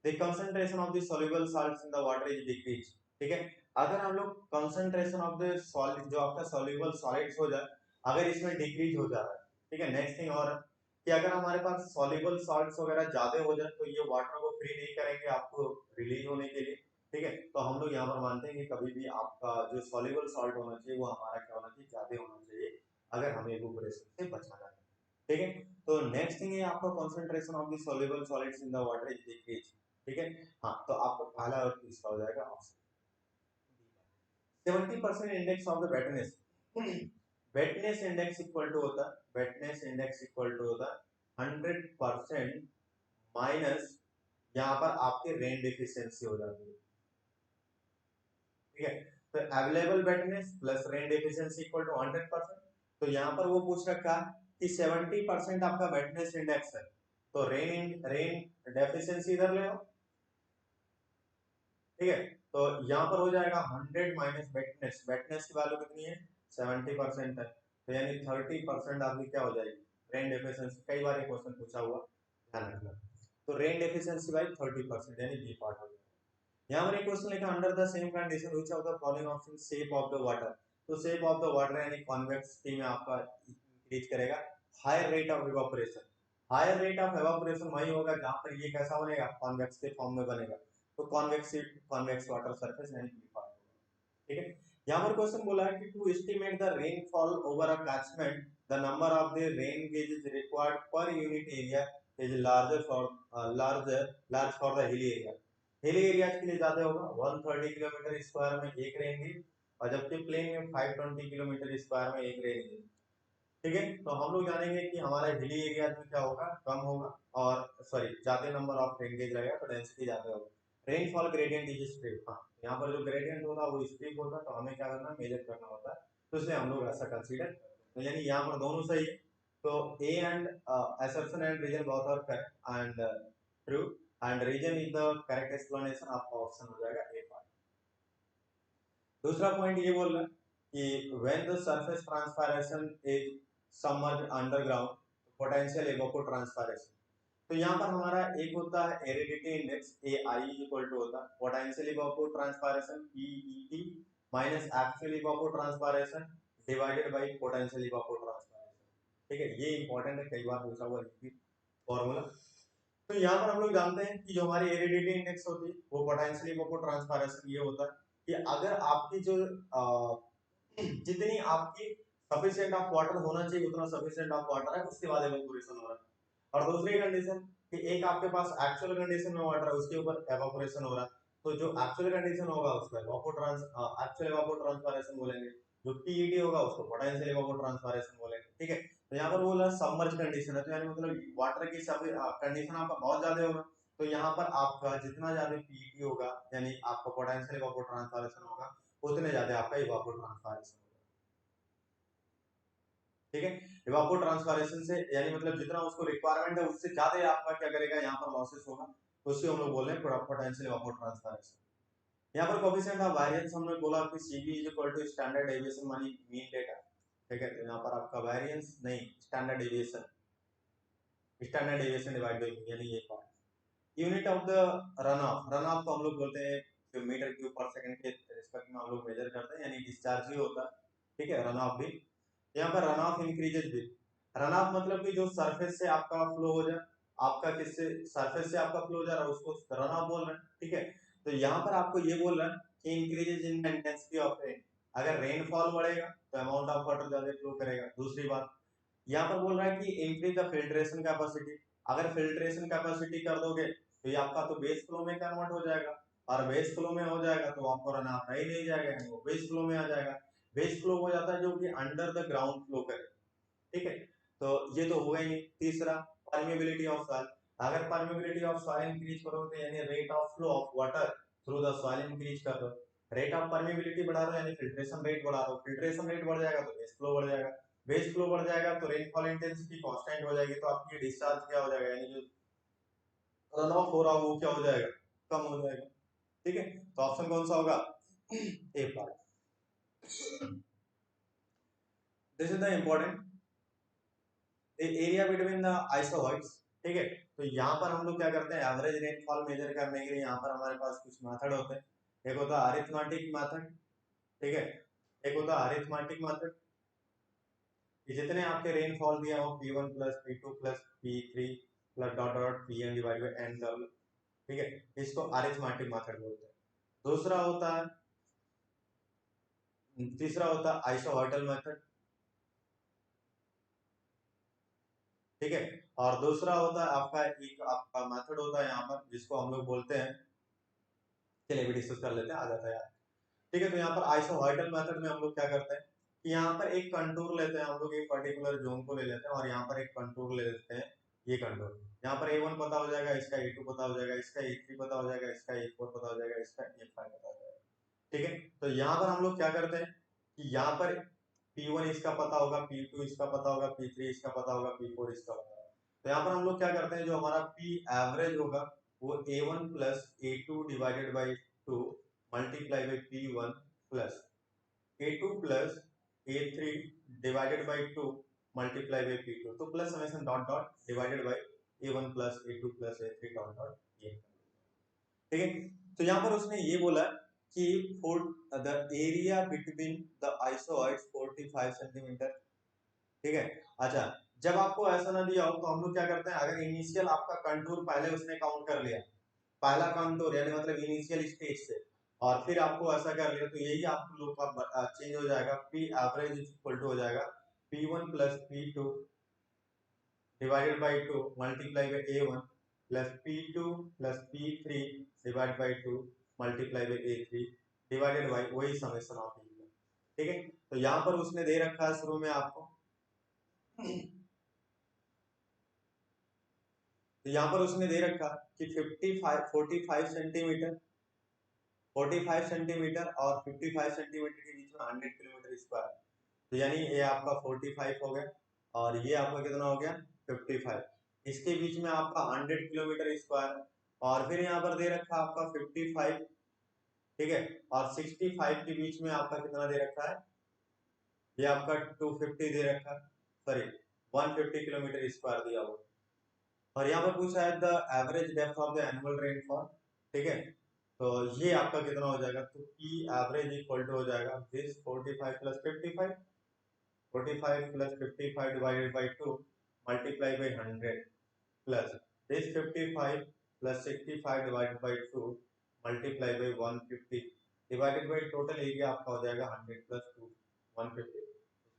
the concentration of the soluble salts in the water is decrease. ठीक है, अगर हम लोग कंसंट्रेशन ऑफ द सॉलिड जो आपका सॉल्युबल सॉलिड्स हो जाए अगर इसमें डिक्रीज हो जा रहा है, ठीक है, नेक्स्ट थिंग और कि अगर हमारे पास सॉल्युबल सॉल्ट्स वगैरह ज्यादा हो जाए तो ये वाटर को फ्री नहीं करेंगे आपको रिलीज होने के लिए। ठीक है, तो हम लोग यहाँ पर मानते हैं कि कभी भी आपका जो सॉल्युबल सॉल्ट होना चाहिए वो हमारा क्या होना चाहिए, ज्यादा होना चाहिए, अगर हमें इवेपोरेशन से बचाना है। ठीक है, तो नेक्स्ट थिंग है आपका concentration of the soluble solids in the water is decrease. ठीक है, हाँ, तो आपका पहला और तीसरा हो जाएगा option. 70% index of the wetness, wetness index equal to होता है, वेटनेस इंडेक्स इक्वल टू होता है 100% माइनस यहाँ पर आपके रेन डेफिशिएंसी हो जाती है, ठीक है। तो available wetness plus rain deficiency equal to 100%। तो यहाँ पर वो पूछ रखा कि 70% आपका वेटनेस इंडेक्स है, तो रेन डेफिशिएंसी इधर ले आओ, ठीक है। तो यहाँ पर हो जाएगा 100 माइनस वेटनेस, वेटनेस की वैल्यू कितनी है 70% है, तो यानी 30% आपकी क्या हो जाएगी रेन डेफिशिएंसी। कई बार ये क्वेश्चन पूछा हुआ, ध्यान रखना। तो रेन डेफिशिएंसी बाई 30% यानी बी पार्ट हो जाएगा। यहाँ पर एक क्वेश्चन लिखा under the same condition which of the following option shape of the water, तो शेप ऑफ द वाटर यानी कन्वेक्सिटी में आपका इंक्रीज करेगा higher rate of evaporation, higher rate of evaporation वही होगा जहां पर ये कैसा बनेगा कॉन्वेक्स के फॉर्म में बनेगा, तो कॉन्वेक्स वाटर सरफेस यानी बी पार्ट होगा, ठीक है। यहाँ पर क्वेश्चन बोला है कि to estimate the rainfall over a catchment the number of the rain gauges required per unit area is large for the hilly area, hilly areas के लिए ज्यादा होगा 130 किलोमीटर स्क्वायर में एक रेन गेज, और जबकि प्लेन में 520 किलोमीटर स्क्वायर में एक रेन गेज, ठीक है। तो हम लोग जानेंगे कि हमारा हिली एरियाज में क्या होगा कम होगा, और सॉरी ज्यादा नंबर ऑफ रेन गेज रहेगा तो डेंसिटी ज्यादा होगा। रेनफॉल ग्रेडियंट इज स्ट्रिप, हाँ यहाँ पर जो ग्रेडियंट होगा वो स्ट्रिप होता है, तो हमें क्या करना मेजर करना होता है, तो इसलिए हम लोग ऐसा कंसीडर करते हैं, यानी यहाँ पर दोनों सही है। तो A and assertion and reason both are correct and true and region is the correct explanation, आपका ऑप्शन हो जाएगा ए पार्ट। दूसरा पॉइंट ये बोल रहा है कि when the surface transpiration is submerged underground potential evapotranspiration, तो यहाँ पर हमारा एक होता है aridity index AI equal to होता है potential evapotranspiration PET minus actual evapotranspiration divided by potential evapotranspiration, ठीक है। ये इंपॉर्टेंट है, कई बार पूछा हुआ है फॉर्मूला। तो यहाँ पर हम लोग जानते हैं कि जो हमारी एरिडिटी इंडेक्स होती है वो पोटेंशियल इवापोट्रांसपायरेशन ये होता है कि अगर आपकी जो जितनी आपकी सफिशिएंट ऑफ वाटर होना चाहिए उतना सफिशिएंट ऑफ वाटर है, उसके बाद इवापोरेशन हो रहा है, और दूसरी कंडीशन कि एक आपके पास एक्चुअल कंडीशन में वाटर है उसके ऊपर एवापोरेशन हो रहा है, तो जो एक्चुअल कंडीशन होगा उसको एक्चुअल इवापोट्रांसपायरेशन बोलेंगे, जो पीईटी होगा उसको पोटेंशियल इवापोट्रांसपायरेशन बोलेंगे, ठीक है। तो यहाँ पर बोला सबमर्ज कंडीशन है, तो यानी मतलब वाटर की कंडीशन आपका बहुत ज्यादा होगा, तो यहाँ पर आपका जितना ज्यादा पीईटी होगा यानी आपका पोटेंशियल इवापोट्रांसपायरेशन होगा उतने ज्यादा आपका इवापोट्रांसपायरेशन होगा, ठीक है। इवापोट्रांसपायरेशन से यानी मतलब जितना उसको रिक्वायरमेंट है उससे ज्यादा आपका क्या करेगा यहाँ पर लॉसेस होगा, तो उससे हम लोग बोल रहे हैं पोटेंशियल इवापोट्रांसपायरेशन। यहाँ पर कोएफिशिएंट ऑफ वेरिएंस हमने बोला कि Cv is equal to standard deviation मानी मीन डेटा, ठीक है। तो यहाँ पर आपका वेरिएंस नहीं standard deviation, standard deviation divide by यानी ये part. Unit of the runoff, runoff तो हम लोग बोलते हैं जो मीटर क्यूब पर सेकंड के रिस्पेक्ट में हम लोग मेजर करते हैं, यानी डिस्चार्ज ही होता है, ठीक है। रन ऑफ भी यहाँ पर रन ऑफ इंक्रीजेज भी, रन ऑफ मतलब कि जो सरफेस से आपका फ्लो हो जाए, आपका किससे सरफेस से आपका फ्लो हो जा रहा है उसको रन ऑफ बोल रहे हैं, ठीक है। तो यहाँ पर आपको ये बोल रहा है कि increases in the intensity of rain, अगर रेनफॉल बढ़ेगा तो अमाउंट ऑफ वाटर ज्यादा फ्लो करेगा। दूसरी बात यहाँ पर बोल रहा है कि इंक्रीज द फिल्ट्रेशन कैपेसिटी, अगर फिल्ट्रेशन कैपेसिटी कर दोगे तो ये आपका तो बेस फ्लो में कन्वर्ट हो जाएगा, और बेस फ्लो में हो जाएगा तो आपको रन ऑफ रह ही नहीं जाएगा, वो बेस फ्लो में आ जाएगा। बेस फ्लो हो जाता है जो कि अंडर द ग्राउंड फ्लो करे, ठीक है। तो ये तो होगा ही नहीं। तीसरा परमेबिलिटी ऑफ सॉइल, अगर परमेबिलिटी ऑफ सॉइल इंक्रीज करोगे यानी rate of flow of water through the soil increase कर दो, रेट ऑफ परमेबिलिटी बढ़ा दो यानी फिल्ट्रेशन रेट बढ़ा दो, फिल्ट्रेशन रेट बढ़ जाएगा तो बेस फ्लो बढ़ जाएगा, बेस फ्लो बढ़ जाएगा तो रेनफॉल इंटेंसिटी कांस्टेंट हो जाएगी, तो आपकी डिस्चार्ज क्या हो जाएगा यानी जो रन ऑफ हो रहा हो वो क्या हो जाएगा कम हो जाएगा, ठीक है। तो ऑप्शन कौन सा होगा A part. This is the important area between the isohyets, ठीक है। तो यहाँ पर हम लोग क्या करते हैं एवरेज रेनफॉल मेजर करने के लिए यहाँ पर हमारे पास कुछ मेथड होते हैं, एक होता है अरिथमेटिक मेथड, ठीक है, एक होता है अरिथमेटिक मेथड कि जितने आपके रेनफॉल दिया हो P1 plus P2 plus P3 plus dot dot Pn divide by n double, ठीक है, इसको अरिथमेटिक मेथड बोलते हैं। दूसरा होता है तीसरा होता है आइसोहॉइडल मेथड, ठीक है। और दूसरा होता है आपका एक आपका मेथड होता है यहाँ पर जिसको हम लोग बोलते हैं, चलिए अभी डिस्कस कर लेते हैं, आ जाता है यार। ठीक है। तो यहाँ पर आइसोहॉर्टल मेथड में हम लोग क्या करते हैं कि यहाँ पर एक कंटूर लेते हैं हम लोग, एक पर्टिकुलर जोन को ले लेते हैं और यहाँ पर एक कंटूर ले लेते हैं, ये कंटूर यहाँ पर A1 पता हो जाएगा, इसका A2 पता हो जाएगा, इसका A3 पता हो जाएगा, इसका A4 पता हो जाएगा, इसका A5 पता हो जाएगा। ठीक है। तो यहाँ पर हम लोग क्या करते हैं कि यहाँ पर P1 इसका पता होगा, P2 इसका पता होगा, P3 इसका पता होगा, P4 इसका पता होगा। तो यहाँ पर हम लोग क्या करते हैं, जो हमारा P एवरेज होगा वो A1 plus A2 divided by 2 multiply by P1 plus A2 plus A3 divided by 2 multiply by P2, तो plus summation dot dot divided by A1 plus A2 plus A3 dot dot ये। ठीक है। तो यहाँ पर उसने ये बोला कि the area between the isohyets 45 centimetre. ठीक है। अच्छा, जब आपको ऐसा ना दिया हो तो हम लोग क्या करते हैं, अगर इनिशियल आपका कंटूर पहले उसने काउंट कर लिया, पहला कंटूर यानी मतलब इनिशियल स्टेज से, और फिर आपको ऐसा कर लिया, तो यही आप लोग का चेंज हो जाएगा, पी एवरेज इक्वल टू हो जाएगा P1 plus P2 divided by 2 multiply by A1 plus P2 plus P3 divide by 2 multiply by A3 divided by वही समेशन ऑफ E। ठीक है। तो यहाँ पर उसने दे रखा है शुरू में आपको, तो यहाँ पर उसने दे रखा कि 45 सेंटीमीटर 45 सेंटीमीटर और 55 सेंटीमीटर के बीच में 100 किलोमीटर स्क्वायर, तो यानी ये आपका 45 हो गया और ये आपका कितना हो गया 55, इसके बीच में आपका 100 किलोमीटर स्क्वायर, और फिर यहाँ पर दे रखा आपका 55, ठीक है, और 65 के बीच में आपका कितना दे रखा है, ये आपका 250 दे रखा है, सॉरी 150 किलोमीटर स्क्वायर दिया हुआ, और यहाँ पर पूछा है the average depth of the annual rainfall. ठीक है। तो ये आपका कितना हो जाएगा, तो P एवरेज इक्वल टू हो जाएगा this 45 plus 55, 45 plus 55 divided by 2 multiply by 100 plus this 55 plus 65 divided by 2 multiply by 150 divided by total area आपका हो जाएगा 100 प्लस 2 150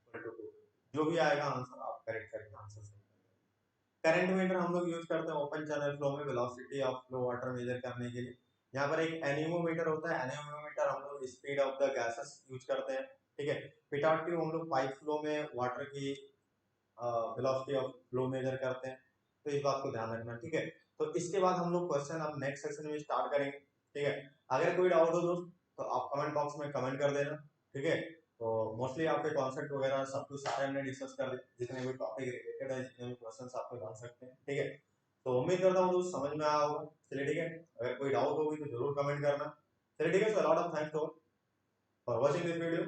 इक्वल टू 2, जो भी आएगा आंसर आप करेक्ट करके आंसर सही करेंगे। करंट मीटर हम लोग यूज करते हैं ओपन चैनल फ्लो में velocity of flow water measure करने के लिए। यहाँ पर एक एनीमोमीटर होता है, एनीमोमीटर हम लोग speed of the gases use करते हैं। ठीक है। पिटॉट ट्यूब हम लोग पाइप फ्लो में वाटर की वेलोसिटी ऑफ फ्लो मेजर करते हैं, तो इस बात को ध्यान रखना। ठीक है। तो इसके बाद हम लोग क्वेश्चन अब नेक्स्ट सेशन में स्टार्ट करेंगे। ठीक है। अगर कोई डाउट हो दोस्त तो आप कमेंट बॉक्स में कमेंट कर देना। ठीक है। तो मोस्टली आपके कॉन्सेप्ट वगैरह सब कुछ हमने डिस्कस कर लिया, जितने भी टॉपिक रिलेटेड है, जितने भी क्वेश्चंस आपको बन सकते हैं। ठीक है। तो उम्मीद करता हूँ दोस्त समझ में आया होगा। चलिए ठीक है, अगर कोई डाउट होगी तो जरूर कमेंट करना। चलिए ठीक है, so lot of thanks for watching this video.